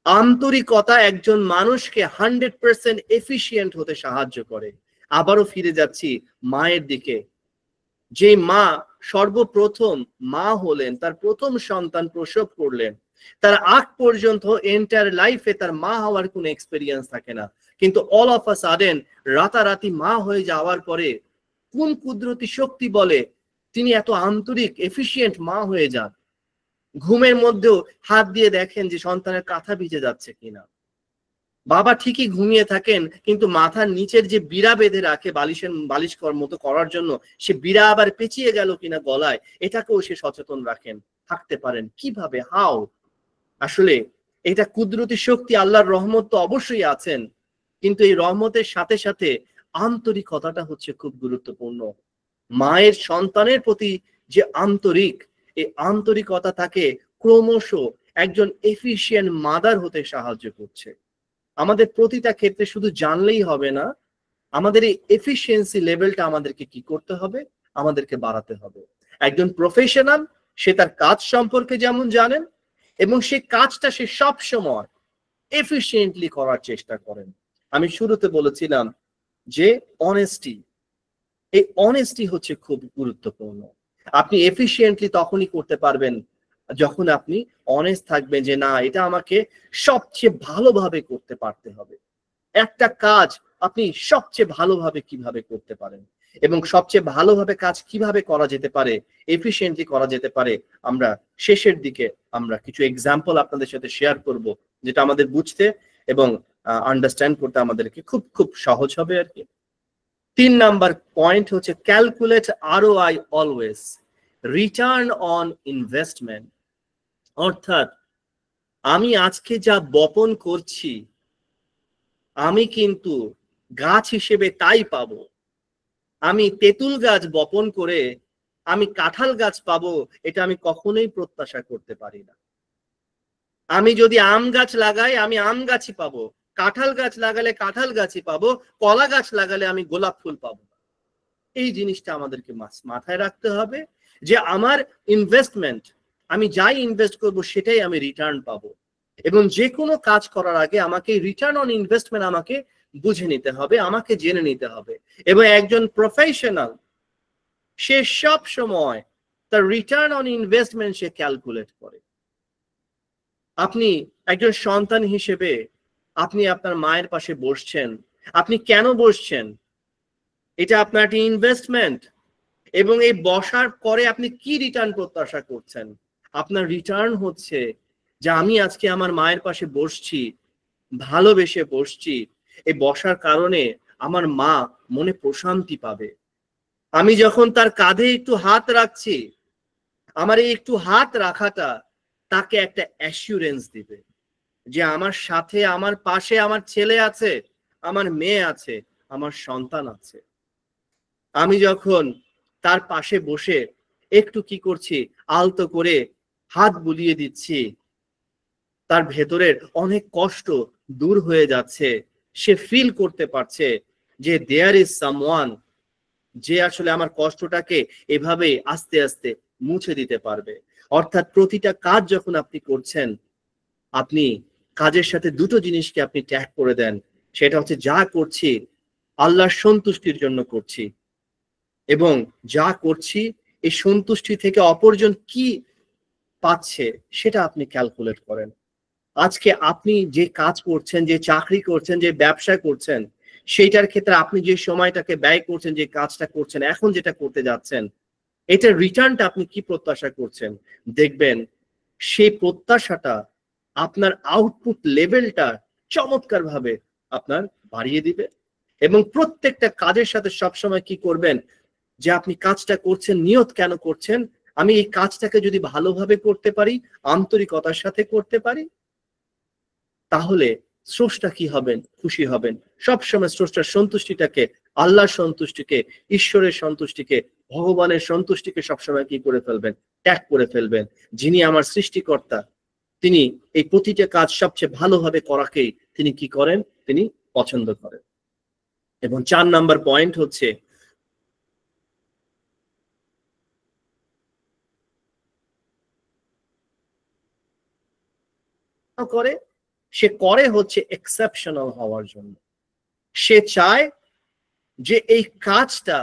আন্তরিকতা একজন মানুষকে 100% এফিশিয়েন্ট হতে সাহায্য করে। আবারও ফিরে যাচ্ছি মায়ের দিকে। যে মা সর্বপ্রথম মা হলেন, তার প্রথম সন্তান প্রসব করলেন, তার আগ পর্যন্ত এন্টার লাইফে তার মা হওয়ার কোনো এক্সপেরিয়েন্স থাকে না, কিন্তু অল অফ আ সাডেন রাতারাতি মা হয়ে যাওয়ার পরে কোন কুদরতি শক্তি বলে তিনি এত আন্তরিক এফিশিয়েন্ট মা হয়ে যান। ঘুমের মধ্যেও হাত দিয়ে দেখেন যে সন্তানের কাঁথা ভিজে যাচ্ছে কিনা। বাবা ঠিকই ঘুমিয়ে থাকেন, কিন্তু মাথার নিচের যে বিড়া বেঁধে রাখে বালিশ মতো করার জন্য, সে বিড়া আবার পেঁচিয়ে গেল কিনা গলায়, এটাকেও সে সচেতন রাখেন, থাকতে পারেন। কিভাবে? হাউ? আসলে এটা কুদরতি শক্তি, আল্লাহর রহমত তো অবশ্যই আছেন, কিন্তু এই রহমতের সাথে সাথে আন্তরিকতাটা হচ্ছে খুব গুরুত্বপূর্ণ। মায়ের সন্তানের প্রতি যে আন্তরিক, এই আন্তরিকতা তাকে ক্রমশ একজন এফিশিয়েন্ট মাদার হতে সাহায্য করছে। আমাদের প্রতিটা ক্ষেত্রে শুধু জানলেই হবে না, আমাদের এই এফিশিয়েন্সি লেভেলটা আমাদেরকে কি করতে হবে? আমাদেরকে বাড়াতে হবে। একজন প্রফেশনাল সে তার কাজ সম্পর্কে যেমন জানেন, এবং সে কাজটা সে সব সময় এফিশিয়েন্টলি করার চেষ্টা করেন। আমি শুরুতে বলেছিলাম যে অনেস্টি, এই অনেস্টি হচ্ছে খুব গুরুত্বপূর্ণ। আপনি এফিশিয়েন্টলি তখনই করতে পারবেন যখন আপনি অনেস্ট থাকবেন যে না, এটা আমাকে সবচেয়ে ভালোভাবে করতে পারতে হবে। একটা কাজ আপনি সবচেয়ে ভালোভাবে কিভাবে করতে পারেন, এবং সবচেয়ে ভালোভাবে কাজ কিভাবে করা যেতে পারে, এফিশিয়েন্টলি করা যেতে পারে, আমরা শেষের দিকে আমরা কিছু এক্সাম্পল আপনাদের সাথে শেয়ার করব, যেটা আমাদের বুঝতে এবং আন্ডারস্ট্যান্ড করতে আমাদেরকে খুব খুব সহজ হবে আর কি। 3 নাম্বার পয়েন্ট হচ্ছে calculate ROI always, return on investment. অর্থাৎ আমি আজকে যা বপন করছি আমি কিন্তু গাছ হিসেবে তাই পাবো। আমি তেঁতুল গাছ বপন করে আমি কাঁঠাল গাছ পাবো, এটা আমি কখনোই প্রত্যাশা করতে পারি না। আমি যদি আম গাছ লাগাই আমি আম গাছই পাবো, কাঁঠাল গাছ লাগালে কাঁঠাল গাছই পাবো, কলা গাছ লাগালে আমি গোলাপ ফুল পাবো। এই জিনিসটা আমাদেরকে মাথায় রাখতে হবে যে আমার ইনভেস্টমেন্ট, আমি যাই ইনভেস্ট করবো সেটাই আমি রিটার্ন পাবো। এবং যে কোনো কাজ করার আগে আমাকে রিটার্ন অন ইনভেস্টমেন্ট আমাকে বুঝে নিতে হবে, আমাকে জেনে নিতে হবে। এবং একজন প্রফেশনাল সে সব সময় তার return on investment say calculate করে। আপনি একজন সন্তান হিসেবে আপনি আপনার মায়ের পাশে বসছেন, আপনি কেন বসছেন? এটা আপনার একটি ইনভেস্টমেন্ট, এবং এই বসার পরে আপনি কি রিটার্ন প্রত্যাশা করছেন? আপনার রিটার্ন হচ্ছে যে আমি আজকে আমার মায়ের পাশে বসছি, ভালোবেসে বসছি, এই বসার কারণে আমার মা মনে প্রশান্তি পাবে। আমি যখন তার কাঁধে একটু হাত রাখছি, আমার এই একটু হাত রাখাটা তাকে একটা অ্যাসিউরেন্স দিবে যে আমার সাথে, আমার পাশে আমার ছেলে আছে, আমার মেয়ে আছে, আমার সন্তান আছে। আমি যখন তার পাশে বসে একটু কি করছি, আলতো করে হাত বুলিয়ে দিচ্ছি, তার ভেতরের অনেক কষ্ট দূর হয়ে যাচ্ছে। সে ফিল করতে পারছে যে দেয়ার ইজ সামওয়ান যে আসলে আমার কষ্টটাকে এভাবে আস্তে আস্তে মুছে দিতে পারবে। অর্থাৎ প্রতিটা কাজ যখন আপনি করছেন, আপনি কাজের সাথে দুটো জিনিসকে আপনি ট্যাগ করে দেন। সেটা হচ্ছে যা করছি আল্লাহর সন্তুষ্টির জন্য করছি, এবং যা করছি এই সন্তুষ্টি থেকে অপরজন কি পাচ্ছে সেটা আপনি ক্যালকুলেট করেন। আজকে আপনি যে কাজ করছেন, যে চাকরি করছেন, যে ব্যবসা করছেন, সেইটার ক্ষেত্রে আপনি যে সময়টাকে ব্যয় করছেন, যে কাজটা করছেন, এখন যেটা করতে যাচ্ছেন, এটার রিটার্নটা আপনি কি প্রত্যাশা করছেন, দেখবেন সেই প্রত্যাশাটা আপনার আউটপুট লেভেলটা চমৎকার ভাবে আপনার বাড়িয়ে দিবে। এবং প্রত্যেকটা কাজের সাথে সবসময় কি করবেন, যে আপনি কাজটা করছেন নিয়ত কেন করছেন, আমি এই কাজটাকে যদি ভালোভাবে করতে পারি, আন্তরিকতার সাথে করতে পারি, তাহলে স্রষ্টা কি হবেন, খুশি হবেন। সবসময় স্রষ্টার সন্তুষ্টিটাকে, আল্লাহর সন্তুষ্টিকে, ঈশ্বরের সন্তুষ্টিকে, ভগবানের সন্তুষ্টিকে সবসময় কি করে ফেলবেন, ত্যাগ করে ফেলবেন। যিনি আমার সৃষ্টিকর্তা, তিনি এই প্রতিটা কাজ সবচেয়ে ভালোভাবে করাকেই তিনি কি করেন, তিনি পছন্দ করেন। এবং 4 নাম্বার পয়েন্ট হচ্ছে করে, সে করে হচ্ছে এক্সেপশনাল হওয়ার জন্য। সে চায় যে এই কাজটা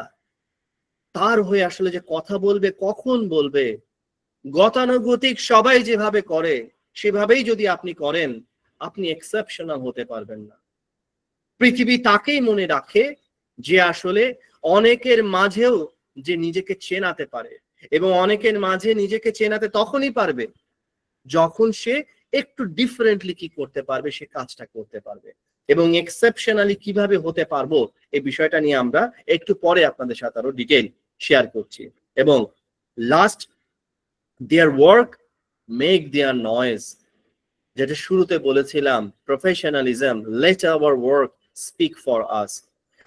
তার হয়ে আসলে যে কথা বলবে, কখন বলবে, গতানুগতিক সবাই যেভাবে করে সেভাবেই যদি আপনি করেন, আপনি এক্সেপশনাল হতে পারবেন না। পৃথিবী তাকেই মনে রাখে যে আসলে অনেকের মাঝেও যে নিজেকে চেনাতে পারে, এবং অনেকের মাঝে নিজেকে চেনাতে তখনই পারবে যখন সে একটু ডিফারেন্টলি কি করতে পারবে, সে কাজটা করতে পারবে। এবং এক্সেপশনালি কিভাবে হতে পারবো, এই বিষয়টা নিয়ে আমরা একটু পরে আপনাদের সাথে আরো ডিটেইল শেয়ার করছি। এবং last, their work make their noise, যেটা শুরুতে বলেছিলাম, professionalism, let our work speak for us.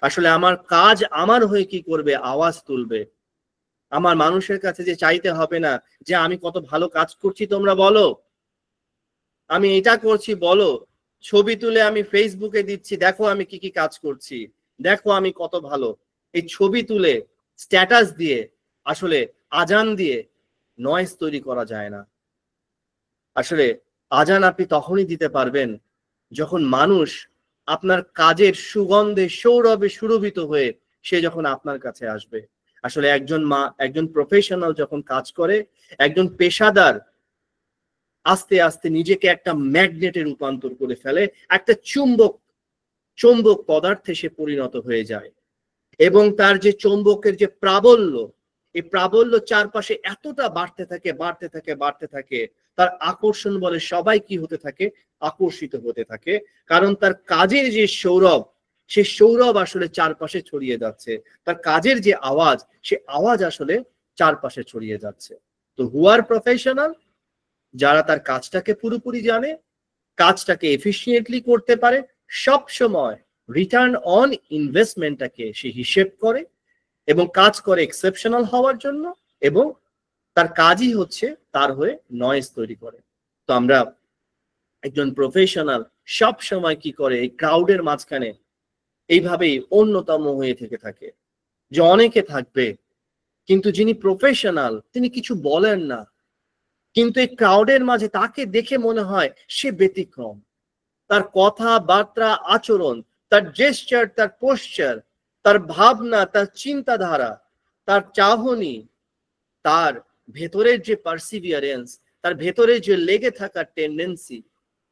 আসলে আমার কাজ আমার হয়ে কি করবে, আওয়াজ তুলবে। আমার মানুষের কাছে যে চাইতে হবে না যে আমি কত ভালো কাজ করছি তোমরা বলো, আমি এটা করছি বলো, ছবি তুলে আমি ফেসবুকে দিচ্ছি, দেখো আমি কি কি কাজ করছি, দেখো আমি কত ভালো। এই ছবি তুলে স্ট্যাটাস দিয়ে আসলে আজান দিয়ে নয়েজ তৈরি করা যায় না। আসলে আজান আপনি তখনই দিতে পারবেন যখন মানুষ আপনার কাজের সুগন্ধে, সৌরভে সুরভিত হয়ে সে যখন আপনার কাছে আসবে। আসলে একজন প্রফেশনাল যখন কাজ করে, একজন পেশাদার আস্তে আস্তে নিজেকে একটা ম্যাগনেটে রূপান্তর করে ফেলে, একটা চুম্বক পদার্থে সে পরিণত হয়ে যায়। এবং তার যে চৌম্বকের যে প্রাবল্য, এই প্রাবল্য চারপাশে এতটা বাড়তে থাকে, তার আকর্ষণ বলে সবাই কি হতে থাকে, আকর্ষিত হতে থাকে। কারণ তার কাজের যে সৌরভ, সে সৌরভ আসলে চারপাশে ছড়িয়ে যাচ্ছে। তার কাজের যে আওয়াজ, সে আওয়াজ আসলে চারপাশে ছড়িয়ে যাচ্ছে। তো হু আর প্রফেশনাল, যারা তার কাজটাকে পুরোপুরি জানে, কাজটাকে এফিশিয়েন্টলি করতে পারে, সব সময় রিটার্ন অন ইনভেস্টমেন্টটাকে সে হিসেব করে এবং কাজ করে এক্সেপশনাল হওয়ার জন্য, এবং তার কাজই হচ্ছে তার হয়ে নয়েজ তৈরি করে। তো আমরা একজন প্রফেশনাল সব সময় কি করে, এই ক্রাউডের মাঝখানে এইভাবেই অন্যতম হয়ে থেকে থাকে। যে অনেকে থাকবে কিন্তু যিনি প্রফেশনাল তিনি কিছু বলেন না, কিন্তু এই ক্রাউডের মাঝে তাকে দেখে মনে হয় সে ব্যতিক্রম। তার কথাবার্তা, আচরণ, তার জেস্টার, তার পোশ্চার, তার ভাবনা, তার চিন্তাধারা, তার চাহনি, তার ভেতরের যে পারসিভিয়ারেন্স, তার ভেতরে যে লেগে থাকার টেন্ডেন্সি,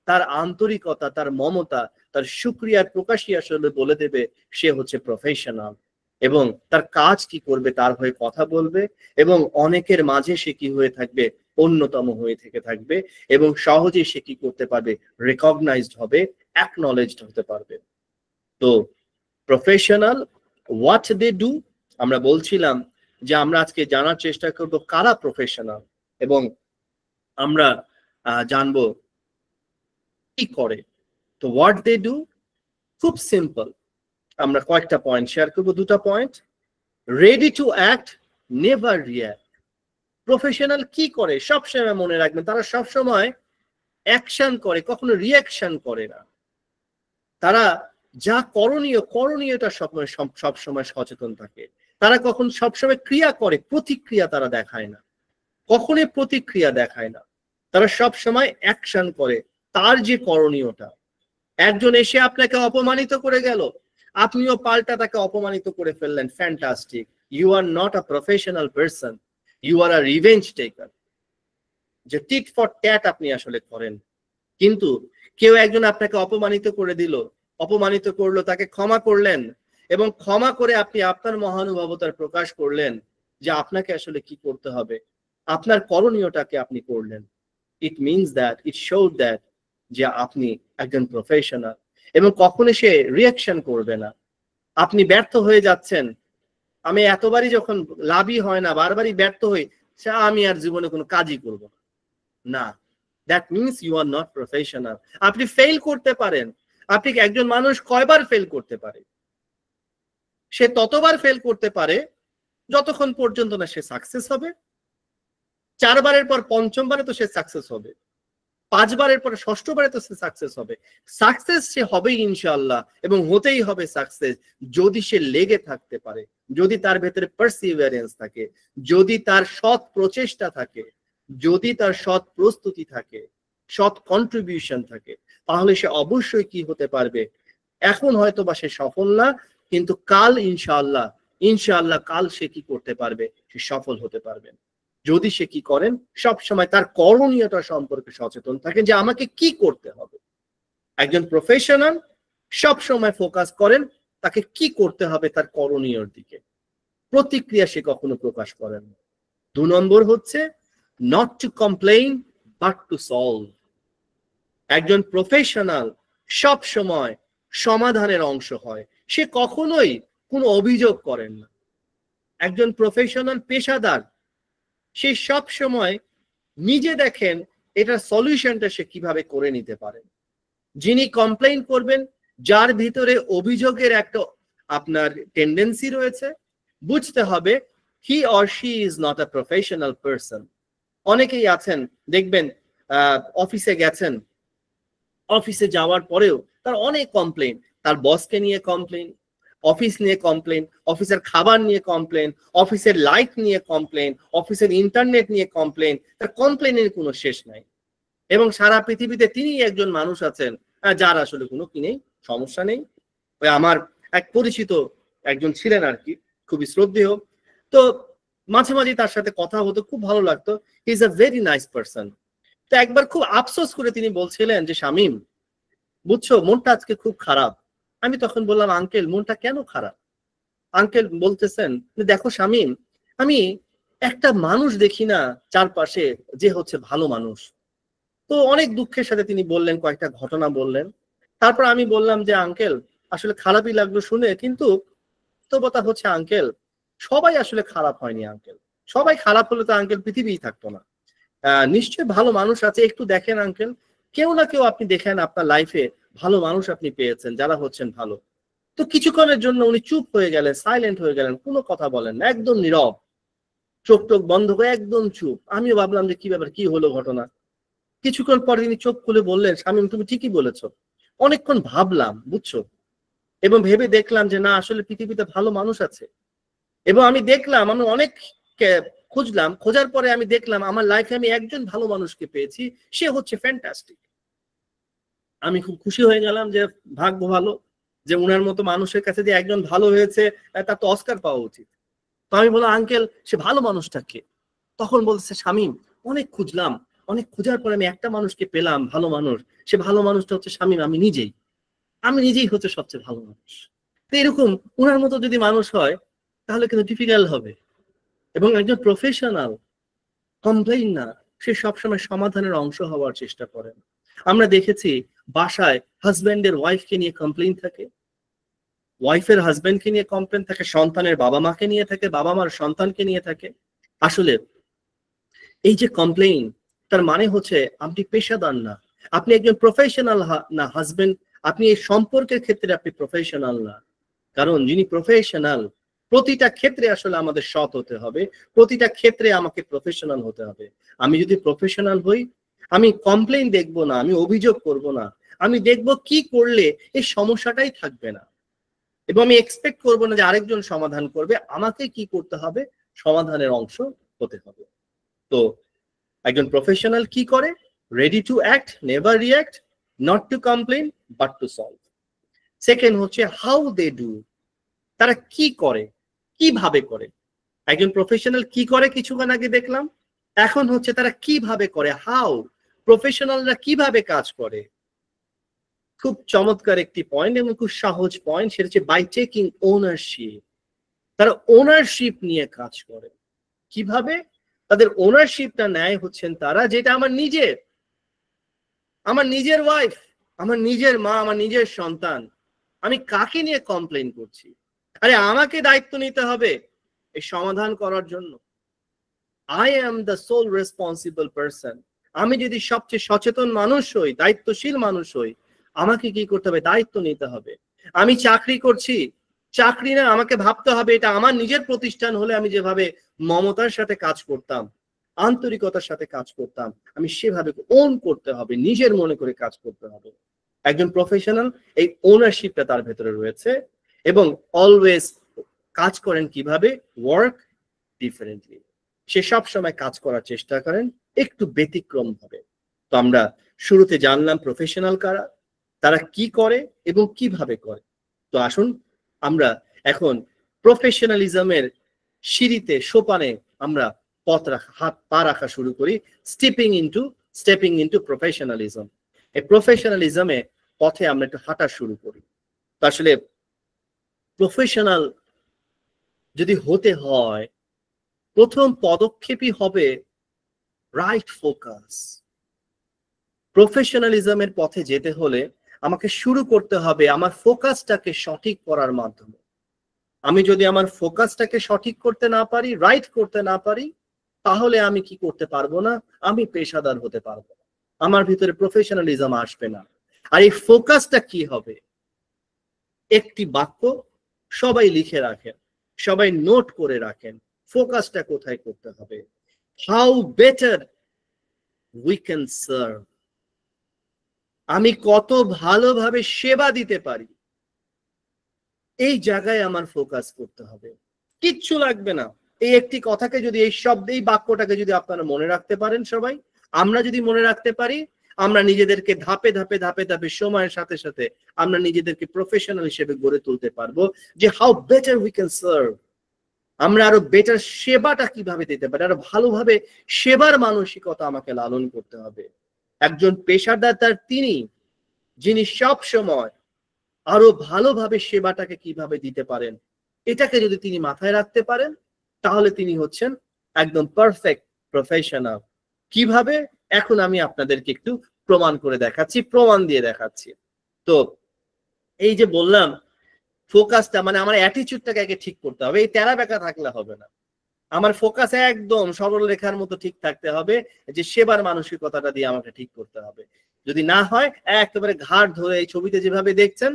তার আন্তরিকতা, তার মমতা, তার শুকরিয়ার প্রকাশই আসলে বলে দেবে সে হচ্ছে প্রফেশনাল। এবং তার কাজ কি করবে, তার হয়ে কথা বলবে, এবং অনেকের মাঝে সে কি হয়ে থাকবে, অন্যতম হয়ে থেকে থাকবে এবং সহজেই সে কি করতে পারবে, রেকগনাইজড হবে, অ্যাকনলেজড হতে পারবে। তো প্রফেশনাল হোয়াট দে ডু, আমরা বলছিলাম যে আমরা আজকে জানার চেষ্টা করব কারা প্রফেশনাল এবং আমরা জানবো কি করে। তো হোয়াট দে ডু খুব সিম্পল, আমরা কয়েকটা পয়েন্ট শেয়ার করবো, দুটা point. Ready to act, never react. Professional কি করে সবসময় মনে রাখবেন, তারা সবসময় অ্যাকশন করে, কখনো রিঅ্যাকশন করে না। তারা যা করণীয়টা সবসময় সচেতন থাকে। তারা কখন সবসময় ক্রিয়া করে, প্রতিক্রিয়া তারা দেখায় না, কখনোই প্রতিক্রিয়া দেখায় না। তারা সবসময় অ্যাকশন করে তার যে করণীয়টা। একজন এসে আপনাকে অপমানিত করে গেল, আপনিও পাল্টা তাকে অপমানিত করে ফেললেন, fantastic. You are not a professional person, you are a revenge taker. যে টিট ফর ট্যাট আপনি আসলে করেন। কিন্তু কেউ একজন আপনাকে অপমানিত করে দিল, অপমানিত করলো, তাকে ক্ষমা করলেন এবং ক্ষমা করে আপনি আপনার মহানুভবতার প্রকাশ করলেন যে আপনাকে আসলে কি করতে হবে, আপনার করণীয়টাকে আপনি করলেন। It means that, it showed that যে আপনি একজন প্রফেশনাল। এবং কখনো সে রিয়াকশন করবে না। আপনি ব্যর্থ হয়ে যাচ্ছেন, আমি এতবারই যখন লাভই হয় না, বারবারই ব্যর্থ হই, আমি আর জীবনে কোনো কাজই করব না। That means you are not professional. আপনি ফেল করতে পারেন, আপনি একজন মানুষ কয়বার ফেল করতে পারে? সে ততবার ফেল করতে পারে যতক্ষণ পর্যন্ত না সে সাকসেস হবে। 4 বারের পর 5ম বারে তো সে সাকসেস হবে, 5 বারের পর 6ষ্ঠ বারে তো সে সাকসেস হবে। সাকসেস সে হবেই ইনশাআল্লাহ, এবং হতেই হবে সাকসেস যদি সে লেগে থাকতে পারে, যদি তার ভেতরে পারসিভিয়ারেন্স থাকে, যদি তার সৎ প্রচেষ্টা থাকে, যদি তার সৎ প্রস্তুতি থাকে, সৎ কন্ট্রিবিউশন থাকে, তাহলে সে অবশ্যই কি হতে পারবে। এখন হয়তো বা সে সফল না, কিন্তু কাল ইনশাআল্লাহ কাল সে কি করতে পারবে, সে সফল হতে পারবে যদি সে কি করেন, সব সময় তার করণীয়তা সম্পর্কে সচেতন থাকেন যে আমাকে কি করতে হবে। একজন প্রফেশনাল সব সময় ফোকাস করেন তাকে কি করতে হবে, তার করণীয়র দিকে। প্রতিক্রিয়া সে কখনো প্রকাশ করেন না। 2 নম্বর হচ্ছে not to complain but to solve. একজন প্রফেশনাল সব সময় সমাধানের অংশ হয়, সে কখনোই কোনো অভিযোগ করেন না। একজন প্রফেশনাল পেশাদার সে সব সময় নিজে দেখেন এটার সলিউশনটা সে কিভাবে করে নিতে পারে। যিনি কমপ্লেইন করবেন, যার ভিতরে অভিযোগের একটা আপনার টেন্ডেন্সি রয়েছে, বুঝতে হবে he or she is not a professional person. অনেকেই আছেন দেখবেন অফিসে গেছেন, অফিসে যাওয়ার পরেও তার অনেক কমপ্লেইন, তার বসকে নিয়ে কমপ্লেইন, অফিস নিয়ে কমপ্লেন, অফিসের খাবার নিয়ে কমপ্লেন, অফিসের লাইট নিয়ে কমপ্লেন, অফিসের ইন্টারনেট নিয়ে কমপ্লেন। তার কমপ্লেনের কোনো শেষ নাই। এবং সারা পৃথিবীতে তিনি একজন মানুষ আছেন যার আসলে কোনো কি নেই, সমস্যা নেই। ওই আমার এক পরিচিত একজন ছিলেন আর কি, খুবই শ্রদ্ধেয়। তো মাঝে মাঝে তার সাথে কথা হতো, খুব ভালো লাগতো। He is a very nice person. তো একবার খুব আফসোস করে তিনি বলছিলেন যে শামীম, বুঝছো মনটা আজকে খুব খারাপ। আমি তখন বললাম, আঙ্কেল মনটা কেন খারাপ? আঙ্কেল বলতেছেন, দেখো শামীম, আমি একটা মানুষ দেখি না চারপাশে যে হচ্ছে ভালো মানুষ। তো অনেক দুঃখের সাথে তিনি বললেন, কয়েকটা ঘটনা বললেন। তারপর আমি বললাম যে আঙ্কেল আসলে খারাপই লাগলো শুনে, কিন্তু বাস্তবতা হচ্ছে আঙ্কেল সবাই আসলে খারাপ হয়নি আঙ্কেল। সবাই খারাপ হলে তো আঙ্কেল পৃথিবীই থাকতো না। নিশ্চয়ই ভালো মানুষ আছে, একটু দেখেন আঙ্কেল, কেউ না কেউ আপনি দেখেন আপনার লাইফে ভালো মানুষ আপনি পেয়েছেন যারা হচ্ছেন ভালো। তো কিছুক্ষণের জন্য উনি চুপ হয়ে গেলেন, সাইলেন্ট হয়ে গেলেন, কোনো কথা বলেন না, একদম নীরব, চোখ টোক বন্ধ করে একদম চুপ। আমিও ভাবলাম যে কি ব্যাপার, কি হলো ঘটনা। কিছুক্ষণ পরে তিনি চোখ খুলে বললেন, শামীম তুমি ঠিকই বলেছো। অনেকক্ষণ ভাবলাম, বুঝছো, এবং ভেবে দেখলাম যে না, আসলে পৃথিবীতে ভালো মানুষ আছে। এবং আমি দেখলাম, আমি অনেক খুঁজলাম, খোঁজার পরে আমি দেখলাম আমার লাইফে আমি একজন ভালো মানুষকে পেয়েছি, সে হচ্ছে ফ্যান্টাস্টিক। আমি খুব খুশি হয়ে গেলাম যে ভাগ্য ভালো যে উনার মতো মানুষের কাছে যে একজন ভালো হয়েছে, তার তো অস্কার পাওয়া উচিত। তো আমি বললাম, আঙ্কেল সে ভালো মানুষটা কে? তখন বলছে, শামীম অনেক খুঁজলাম, অনেক খোঁজার পরে আমি একটা মানুষকে পেলাম ভালো মানুষ। সে ভালো মানুষটা হচ্ছে শামীম, আমি নিজেই হচ্ছে সবচেয়ে ভালো মানুষ। তো এরকম উনার মতো যদি মানুষ হয় তাহলে কিন্তু ডিফিকাল্ট হবে। এবং একজন প্রফেশনাল কমপ্লেইন না, সে সবসময় সমাধানের অংশ হওয়ার চেষ্টা করে। আমরা দেখেছি বাসায় হাজব্যান্ডের ওয়াইফকে নিয়ে কমপ্লেইন থাকে, ওয়াইফের হাজব্যান্ডকে নিয়ে কমপ্লেইন থাকে, সন্তানের বাবা মাকে নিয়ে থাকে, বাবা মার সন্তানকে নিয়ে থাকে। আসলে এই যে কমপ্লেইন, তার মানে হচ্ছে আপনি পেশাদার না, আপনি একজন প্রফেশনাল না হাজবেন্ড, আপনি এই সম্পর্কের ক্ষেত্রে আপনি প্রফেশনাল না। কারণ যিনি প্রফেশনাল, প্রতিটা ক্ষেত্রে আসলে আমাদের সৎ হতে হবে, প্রতিটা ক্ষেত্রে আমাকে প্রফেশনাল হতে হবে। আমি যদি প্রফেশনাল হই, আমি কমপ্লেইন দেখবো না, আমি অভিযোগ করব না, আমি দেখব কি করলে এই সমস্যাটাই থাকবে না, এবং আমি এক্সপেক্ট করবো না যে আরেকজন সমাধান করবে, আমাকে কি করতে হবে, সমাধানের অংশ হতে হবে। তো একজন প্রফেশনাল কি করে? Ready to act, never react, not to complain but to solve. Second হচ্ছে হাউ দে ডু, তারা কি করে, কিভাবে করে। একজন প্রফেশনাল কি করে কিছুক্ষণ আগে দেখলাম, এখন হচ্ছে তারা কিভাবে করে, হাউ, প্রফেশনালরা কিভাবে কাজ করে। খুব চমৎকার একটি পয়েন্ট এবং খুব সহজ পয়েন্ট, সেটা হচ্ছে বাই টেকিং ওনারশিপ। তারা ওনারশিপ নিয়ে কাজ করে। কিভাবে তাদের ওনারশিপটা নেয়? হচ্ছেন তারা, যেটা আমার নিজের ওয়াইফ, আমার নিজের মা, আমার নিজের সন্তান, আমি কাকে নিয়ে কমপ্লেইন করছি? আরে আমাকে দায়িত্ব নিতে হবে এই সমাধান করার জন্য। I am the soul responsible person. আমি যদি সবচেয়ে সচেতন মানুষ হই, দায়িত্বশীল মানুষ হই, আমাকে কি করতে হবে? দায়িত্ব নিতে হবে। আমি চাকরি করছি, চাকরি না, আমাকে ভাবতে হবে এটা আমার নিজের প্রতিষ্ঠান হলে আমি যেভাবে মমতার সাথে কাজ করতাম, আন্তরিকতার সাথে কাজ করতাম, আমি সেভাবে ওন করতে হবে, নিজের মনে করে কাজ করতে হবে। একজন প্রফেশনাল এই ওনারশিপটা তার ভেতরে রয়েছে, এবং অলওয়েজ কাজ করেন কিভাবে? Work differently. সে সব সময় কাজ করার চেষ্টা করেন একটু ব্যতিক্রম ভাবে। তো আমরা শুরুতে জানলাম প্রফেশনাল কারা, তারা কি করে এবং কিভাবে করে। তো আসুন আমরা এখন প্রফেশনালিজমের সিঁড়িতে, সোপানে আমরা হাত পা রাখা শুরু করি, স্টেপিং ইনটু প্রফেশনালিজম। এই প্রফেশনালিজমে পথে আমরা একটু হাঁটা শুরু করি। তো আসলে প্রফেশনাল যদি হতে হয়, প্রথম পদক্ষেপই হবে রাইট ফোকাস। প্রফেশনালিজমের পথে যেতে হলে আমাকে শুরু করতে হবে আমার ফোকাসটাকে সঠিক করার মাধ্যমে। আমি যদি আমার ফোকাসটাকে সঠিক করতে না পারি, রাইট করতে না পারি, তাহলে আমি কি করতে পারবো না? আমি পেশাদার হতে পারবো না, আমার ভিতরে প্রফেশনালিজম আসবে না। আর এই ফোকাসটা কি হবে? একটি বাক্য সবাই লিখে রাখেন, সবাই নোট করে রাখেন, ফোকাসটা কোথায় করতে হবে? How better we can serve. আমি কত ভালোভাবে সেবা দিতে পারি, এই জায়গায় আমার ফোকাস করতে হবে। কিচ্ছু লাগবে না, এই একটি কথাকে যদি, এই শব্দ, এই বাক্যটাকে যদি আপনারা মনে রাখতে পারেন, সবাই আমরা যদি মনে রাখতে পারি, আমরা নিজেদেরকে ধাপে ধাপে ধাপে ধাপে সময়ের সাথে সাথে আমরা নিজেদেরকে প্রফেশনাল হিসেবে গড়ে তুলতে পারবো। যে how better we can serve, আমরা আরো বেটার সেবাটা কিভাবে দিতে পারি, আরো ভালোভাবে সেবার মানসিকতা আমাকে লালন করতে হবে। একজন পেশাদার তার তিনি, যিনি সব সময় আরো ভালোভাবে সেবাটাকে কিভাবে দিতে পারেন, এটাকে যদি তিনি মাথায় রাখতে পারেন, তাহলে তিনি হচ্ছেন একদম পারফেক্ট প্রফেশনাল। কিভাবে? এখন আমি আপনাদেরকে একটু প্রমাণ করে দেখাচ্ছি, প্রমাণ দিয়ে দেখাচ্ছি। তো এই যে বললাম ফোকাসটা, মানে আমার অ্যাটিটিউডটাকে আগে ঠিক করতে হবে। এই তেরা বেঁকা থাকলে হবে না, আমার ফোকাস একদম সরল রেখার মতো ঠিক থাকতে হবে, যে সেবার মানসিকতাটা দিয়ে আমাকে ঠিক করতে হবে। যদি না হয় একেবারে ঘাট ধরে এই ছবিতে যেভাবে দেখছেন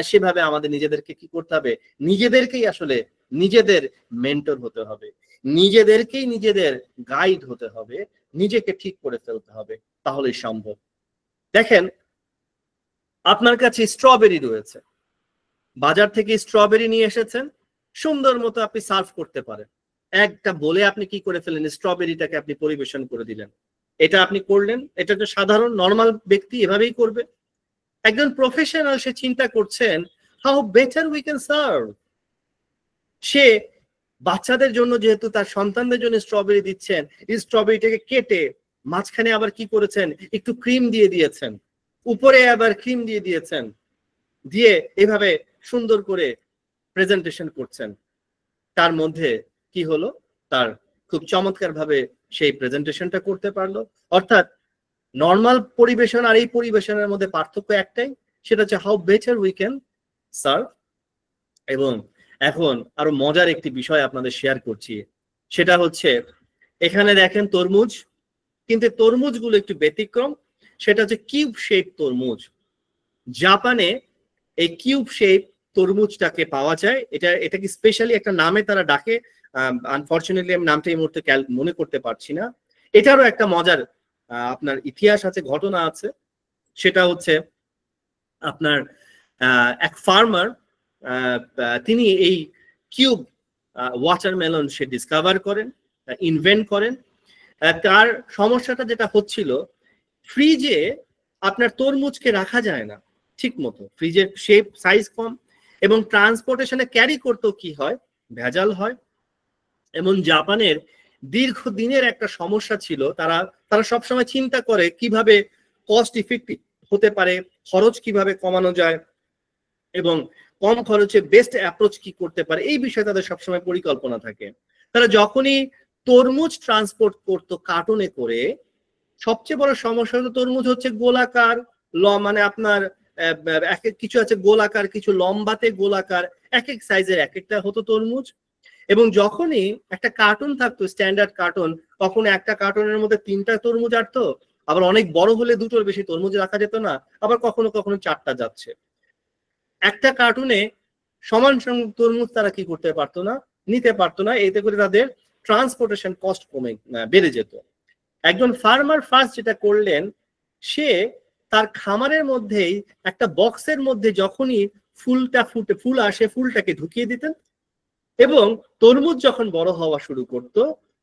সেভাবে আমাদের নিজেদেরকে কি করতে হবে? নিজেদেরকেই আসলে নিজেদের মেন্টর হতে হবে, নিজেদেরকেই নিজেদের গাইড হতে হবে, নিজেকে ঠিক করে ফেলতে হবে, তাহলেই সম্ভব। দেখেন, আপনার কাছে স্ট্রবেরি রয়েছে, বাজার থেকে স্ট্রবেরি নিয়ে এসেছেন, সুন্দর মতো আপনি সার্ভ করতে পারেন। একটা বলে আপনি কি করে ফেলেন? স্ট্রবেরিটাকে আপনি পরিবেশন করে দিলেন। এটা আপনি করলেন, এটা তো সাধারণ নর্মাল ব্যক্তি এভাবেই করবে। একজন প্রফেশনাল সে চিন্তা করছেন how better we can serve. সে বাচ্চাদের জন্য, যেহেতু তার সন্তানদের জন্য স্ট্রবেরি দিচ্ছেন, এই স্ট্রবেরিটাকে কেটে মাঝখানে আবার কি করেছেন? একটু ক্রিম দিয়ে দিয়েছেন, উপরে আবার ক্রিম দিয়ে দিয়েছেন, দিয়ে এভাবে সুন্দর করে প্রেজেন্টেশন করছেন। তার মধ্যে কি হলো? তার খুব চমৎকার ভাবে সেই প্রেজেন্টেশনটা করতে পারলো। অর্থাৎ নর্মাল পরিবেশন আর এই পরিবেশনের মধ্যে পার্থক্য একটাই, সেটা হচ্ছে how better we can serve. এবং এখন আরো মজার একটি বিষয় আপনাদের শেয়ার করছি, সেটা হচ্ছে এখানে দেখেন তরমুজ, কিন্তু তরমুজগুলো একটু ব্যতিক্রম। সেটা হচ্ছে কিউব শেপ তরমুজ। জাপানে এই কিউব শেপ তরমুজটাকে পাওয়া যায়। এটা কি স্পেশালি একটা নামে তারা ডাকে, আনফরচুনেটলি আমি নামটা এই মুহূর্তে মনে করতে পারছি না। এটারও একটা মজার আপনার ইতিহাস আছে, ঘটনা আছে। সেটা হচ্ছে আপনার এক ফার্মার, তিনি এই কিউব ওয়াটারমেলন সে ডিসকভার করেন, ইনভেন্ট করেন। তার সমস্যাটা যেটা হচ্ছিল, ফ্রিজে আপনার তরমুজকে রাখা যায় না ঠিক মতো, ফ্রিজের শেপ সাইজ কম, এবং ট্রান্সপোর্টেশনে ক্যারি করতেও কি হয়, ভেজাল হয়। এবং জাপানের দীর্ঘদিনের একটা সমস্যা ছিল, তারা সবসময় চিন্তা করে কিভাবে কস্ট ইফেক্টিভ হতে পারে, খরচ কিভাবে কমানো যায়, এবং কম খরচে বেস্ট অ্যাপ্রোচ কি করতে পারে, এই বিষয়ে তাদের সবসময় পরিকল্পনা থাকে। তারা যখনই তরমুজ ট্রান্সপোর্ট করতো কার্টুনে করে, সবচেয়ে বড় সমস্যা হলো তরমুজ হচ্ছে গোলাকার, মানে আপনার কিছু আছে গোলাকার, কিছু লম্বাতে গোলাকার, এক এক সাইজের এক একটা হতো তরমুজ। এবং যখনই একটা কার্টুন থাকতো স্ট্যান্ডার্ড কার্টুন, কখনো একটা কার্টুনের মধ্যে 3টা তরমুজ আটতো, আবার অনেক বড় হলে 2টোর বেশি তরমুজ রাখা যেত না, আবার কখনো কখনো 4টা যাচ্ছে। একটা কার্টুনে সমান সংখ্যক তরমুজ তারা কি করতে পারতো না, নিতে পারতো না। এতে করে তাদের ট্রান্সপোর্টেশন কস্ট বেড়ে যেত। একজন ফার্মার ফার্স্ট যেটা করলেন, সে তার খামারের মধ্যেই একটা বক্সের মধ্যে যখনই ফুল আসে ফুলটাকে ঢুকিয়ে দিতেন, এবং তরমুজ যখন বড় হওয়া শুরু করত,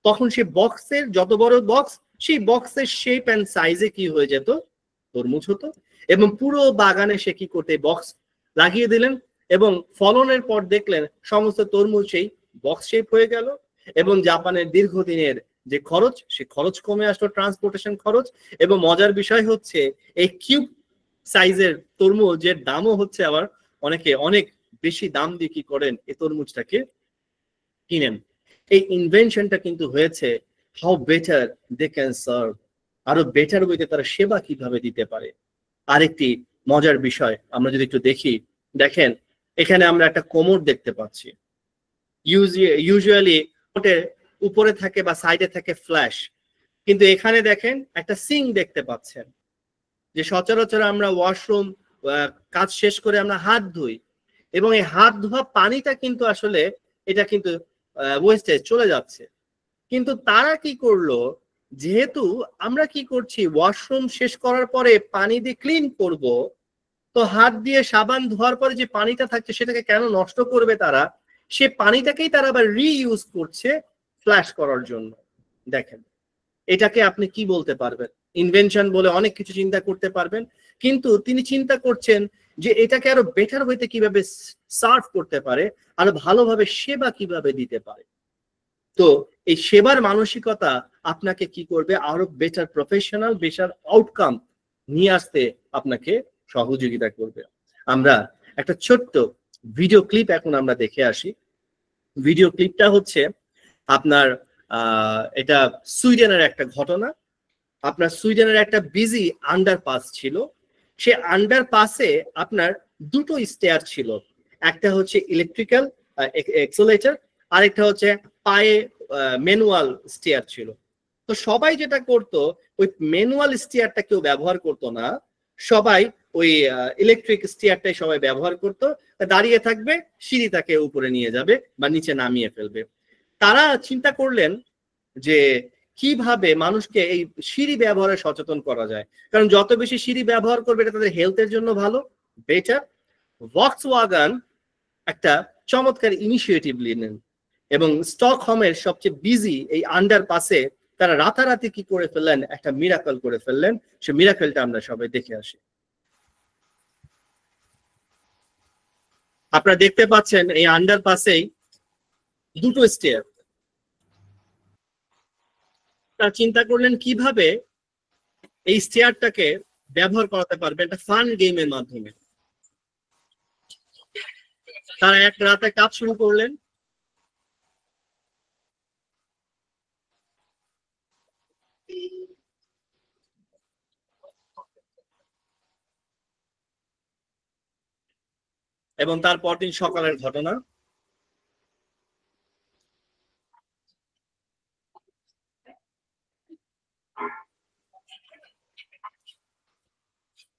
তখন সে বক্সের, যত বড় বক্স, সেই বক্সের শেপ অ্যান্ড সাইজে কি হয়ে যেত, তরমুজ হতো। এবং পুরো বাগানে সে কি করতে, বক্স লাগিয়ে দিলেন, এবং ফলনের পর দেখলেন সমস্ত তরমুজ সেই বক্স শেপ হয়ে গেল। এবং জাপানের দীর্ঘদিনের যে খরচ, সে খরচ কমে আসলো, ট্রান্সপোর্টেশন খরচ। এবং মজার বিষয় হচ্ছে এই কিউব সাইজের তরমুজের দামও হচ্ছে আবার অনেকে অনেক বেশি দাম দিয়ে কি করেন, এই তরমুজটাকে কিনেন। এই ইনভেনশনটা কিন্তু হয়েছে how better they can serve, আরো বেটার ওয়েতে তারা সেবা কিভাবে দিতে পারে। আরেকটি মজার বিষয় আমরা যদি একটু দেখি, দেখেন এখানে আমরা একটা কোমর দেখতে পাচ্ছি। ইউজুয়ালি উপরে থাকে বা সাইডে থাকে ফ্ল্যাশ, কিন্তু এখানে দেখেন একটা সিঙ্ক দেখতে পাচ্ছেন। যে সচরাচর আমরা ওয়াশরুম কাজ শেষ করে আমরা হাত ধুই, এবং এই হাত ধোয়া পানিটা কিন্তু আসলে এটা কিন্তু ওয়েস্টেজ চলে যাচ্ছে। কিন্তু তারা কি করলো, যেহেতু আমরা কি করছি, ওয়াশরুম শেষ করার পরে পানি দিয়ে ক্লিন করব, তো হাত দিয়ে সাবান ধোয়ার পরে যে পানিটা থাকছে সেটাকে কেন নষ্ট করবে তারা, সে পানিটাকেই তারা আবার রিইউজ করছে ফ্ল্যাশ করার জন্য। দেখেন এটাকে আপনি কি বলতে পারবেন, ইনভেনশন বলে অনেক কিছু চিন্তা করতে পারবেন, কিন্তু তিনি চিন্তা করছেন যে এটাকে আরো বেটার ওয়েতে কিভাবে সার্ভ করতে পারে, আরো ভালোভাবে সেবা কিভাবে দিতে পারে। তো এই সেবার মানসিকতা আপনাকে কি করবে, আরো বেটার প্রফেশনাল, বেটার আউটকাম নিয়ে আসতে আপনাকে সহযোগিতা করবে। আমরা একটা ছোট্ট ভিডিও ক্লিপ এখন আমরা দেখে আসি। ভিডিও ক্লিপটা হচ্ছে আপনার এটা সুইডেনের একটা ঘটনা। আপনার সুইডেনের একটা বিজি আন্ডারপাস ছিল, সে আন্ডারপাসে আপনার 2টো স্টেয়ার ছিল, একটা হচ্ছে ইলেকট্রিক্যাল এক্সেলেটর, আরেকটা হচ্ছে পায়ে ম্যানুয়াল স্টেয়ার ছিল। তো সবাই যেটা করতো, ওই ম্যানুয়াল স্টেয়ারটা কেউ ব্যবহার করতো না, সবাই ওই ইলেকট্রিক স্টেয়ারটাই সবাই ব্যবহার করতো। দাঁড়িয়ে থাকবে, সিঁড়ি তাকে উপরে নিয়ে যাবে বা নিচে নামিয়ে ফেলবে। তারা চিন্তা করলেন যে কিভাবে মানুষকে এই সিঁড়ি ব্যবহারে সচেতন করা যায়, কারণ যত বেশি সিঁড়ি ব্যবহার করবে এটা তাদের হেলথের জন্য ভালো, বেটার। ভক্সওয়াগন একটা চমৎকার ইনিশিয়েটিভ নিলেন, এবং স্টকহোমের সবচেয়ে বিজি এই আন্ডারপাসে তারা রাতারাতি কি করে ফেললেন, একটা মিরাকল করে ফেললেন। সে মিরাকলটা আমরা সবাই দেখে আসি। আপনারা দেখতে পাচ্ছেন এই আন্ডারপাসেই 2টো স্টেয়ার। তারা চিন্তা করলেন কিভাবে এই স্টেয়ারটাকে ব্যবহার করাতে পারবে একটা ফান গেমের মাধ্যমে। তারা এক রাতে কাজ শুরু করলেন। এবং তার পরদিন সকালের ঘটনা।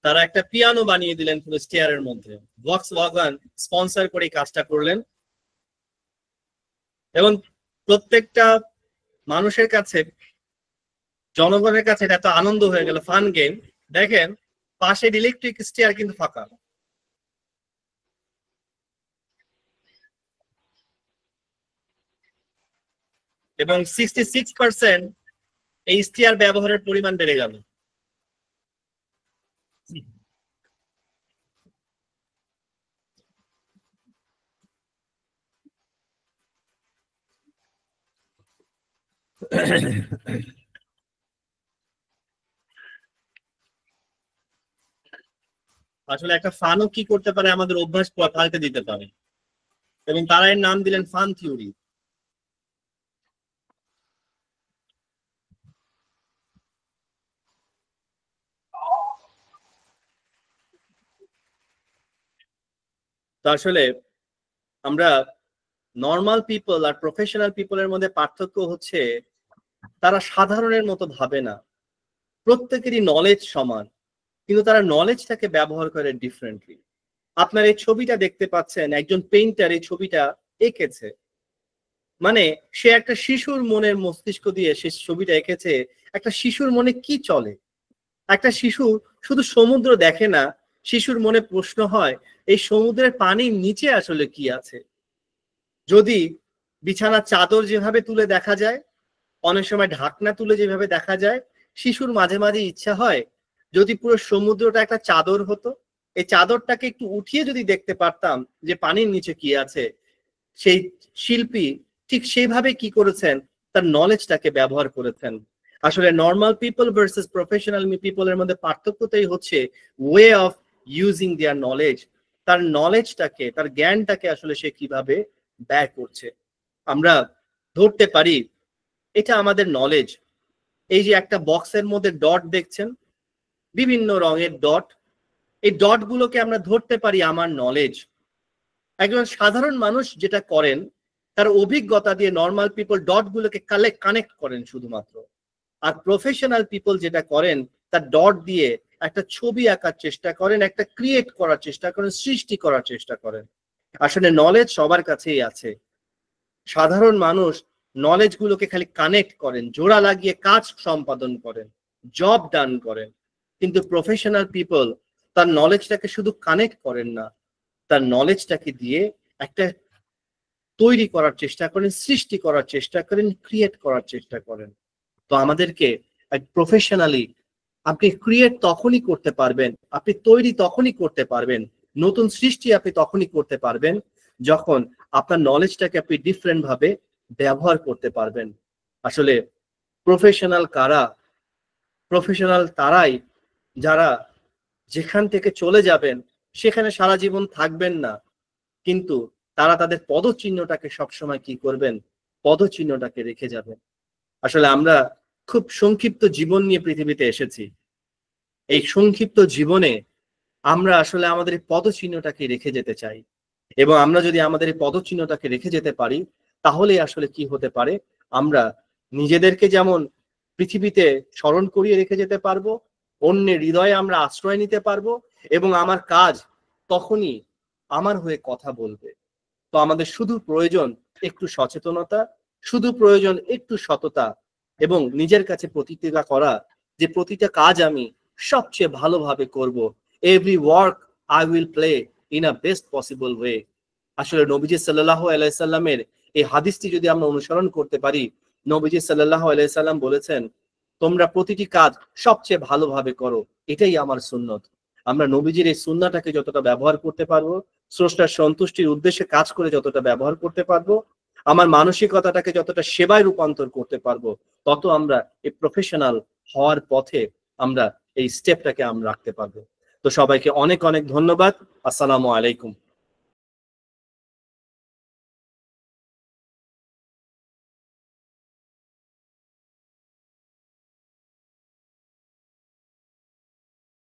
তারা একটা পিয়ানো বানিয়ে দিলেন পুরো স্টেয়ারের মধ্যে। ভক্সওয়াগন স্পন্সর করে কাজটা করলেন এবং প্রত্যেকটা মানুষের কাছে, জনগণের কাছে এটা এত আনন্দ হয়ে গেল, ফান গেম। দেখেন পাশের ইলেকট্রিক স্টেয়ার কিন্তু ফাঁকা, এবং 66% এই স্টেয়ার ব্যবহারের পরিমাণ বেড়ে গেল। আসলে একটা ফানও কি করতে পারে, আমাদের অভ্যাস পাল্টে দিতে পারে, এবং তারা এর নাম দিলেন ফান থিওরি। তো আসলে আমরা নর্মাল পিপল আর প্রফেশনাল পিপলের মধ্যে পার্থক্য হচ্ছে তারা সাধারণের মতো ভাবে না। প্রত্যেকেরই নলেজ সমান, কিন্তু তারা নলেজটাকে ব্যবহার করে ডিফারেন্টলি। আপনার এই ছবিটা দেখতে পাচ্ছেন, একজন পেইন্টার এই ছবিটা এঁকেছে, মানে সে একটা শিশুর মনের মস্তিষ্ক দিয়ে সে ছবিটা এঁকেছে। একটা শিশুর মনে কি চলে? একটা শিশু শুধু সমুদ্র দেখে না, শিশুর মনে প্রশ্ন হয় এই সমুদ্রের পানির নিচে আসলে কি আছে। যদি বিছানার চাদর যেভাবে তুলে দেখা যায়, অনেক সময় ঢাকনা তুলে যেভাবে দেখা যায়, শিশুর মাঝে মাঝে ইচ্ছা হয় যদি পুরো সমুদ্রটা একটা চাদর হতো, এই চাদরটাকে একটু উঠিয়ে যদি দেখতে পারতাম যে পানির নিচে কি আছে। সেই শিল্পী ঠিক সেইভাবে কি করেছেন, তার নলেজটাকে ব্যবহার করেছেন। আসলে নর্মাল পিপল ভার্সেস প্রফেশনাল পিপলের মধ্যে পার্থক্যটাই হচ্ছে way of using their knowledge. তার নলেজটাকে, তার জ্ঞানটাকে আসলে সে কিভাবে ব্যয় করছে। আমরা ধরতে পারি এটা আমাদের নলেজ। এই যে একটা বক্সের মধ্যে ডট দেখছেন, বিভিন্ন রঙের ডট, এই ডট গুলোকে আমরা ধরতে পারি আমার নলেজ। একজন সাধারণ মানুষ যেটা করেন, তার অভিজ্ঞতা দিয়ে নর্মাল পিপল ডট গুলোকে কানেক্ট করেন শুধুমাত্র। আর প্রফেশনাল পিপল যেটা করেন, তার ডট দিয়ে একটা ছবি আঁকার চেষ্টা করেন, একটা ক্রিয়েট করার চেষ্টা করেন, সৃষ্টি করার চেষ্টা করেন। আসলে নলেজ সবার কাছেই আছে। সাধারণ মানুষ নলেজ গুলোকে খালি কানেক্ট করেন, জোড়া লাগিয়ে কাজ সম্পাদন করেন, জব ডান করেন। কিন্তু প্রফেশনাল পিপল তার নলেজটাকে শুধু কানেক্ট করেন না, তার নলেজটাকে দিয়ে একটা তৈরি করার চেষ্টা করেন, সৃষ্টি করার চেষ্টা করেন, ক্রিয়েট করার চেষ্টা করেন। তো আমাদেরকে প্রফেশনালি আপনি ক্রিয়েট তখনই করতে পারবেন, আপনি তৈরি তখনই করতে পারবেন, নতুন সৃষ্টি আপনি তখনই করতে পারবেন যখন আপনার নলেজটাকে আপনি ডিফারেন্ট ভাবে ব্যবহার করতে পারবেন। আসলে প্রফেশনাল কারা? প্রফেশনাল তারাই যারা যেখান থেকে চলে যাবেন সেখানে সারা জীবন থাকবেন না, কিন্তু তারা তাদের পদচিহ্নটাকে সবসময় কি করবেন, পদচিহ্নটাকে রেখে যাবেন। আসলে আমরা খুব সংক্ষিপ্ত জীবন নিয়ে পৃথিবীতে এসেছি। এই সংক্ষিপ্ত জীবনে আমরা আসলে আমাদের এই পদচিহ্নটাকে রেখে যেতে চাই, এবং আমরা যদি আমাদের এই পদচিহ্নটাকে রেখে যেতে পারি তাহলে আসলে কি হতে পারে, আমরা নিজেদেরকে যেমন পৃথিবীতে স্মরণ করিয়ে রেখে যেতে পারবো, অন্যের হৃদয়ে আমরা আশ্রয় নিতে পারবো, এবং আমার কাজ তখনই আমার হয়ে কথা বলবে। তো আমাদের শুধু প্রয়োজন একটু সচেতনতা, শুধু প্রয়োজন একটু সততা, এবং নিজের কাছে প্রতিজ্ঞা করা যে প্রতিটা কাজ আমি সবচেয়ে ভালোভাবে করব। Every work I will play in a best possible way. আসলে নবীজি সাল্লাল্লাহু আলাইহি সাল্লামের এই হাদিসটি যদি আমরা অনুসরণ করতে পারি, নবীজি সাল্লাল্লাহু আলাইহি সাল্লাম বলেছেন তোমরা প্রতিটি কাজ সবচেয়ে ভালোভাবে করো, এটাই আমার সুন্নত। আমরা নবীজির এই সুন্নাহটাকে যতটা ব্যবহার করতে পারবো, স্রষ্টার সন্তুষ্টির উদ্দেশ্যে কাজ করে যতটা ব্যবহার করতে পারবো, আমার মানসিকতাটাকে যতটা সেবায় রূপান্তর করতে পারবো, তত আমরা এই প্রফেশনাল হওয়ার পথে আমরা এই স্টেপটাকে আমরা রাখতে পারবো। তো সবাইকে অনেক অনেক ধন্যবাদ। আসসালামু আলাইকুম।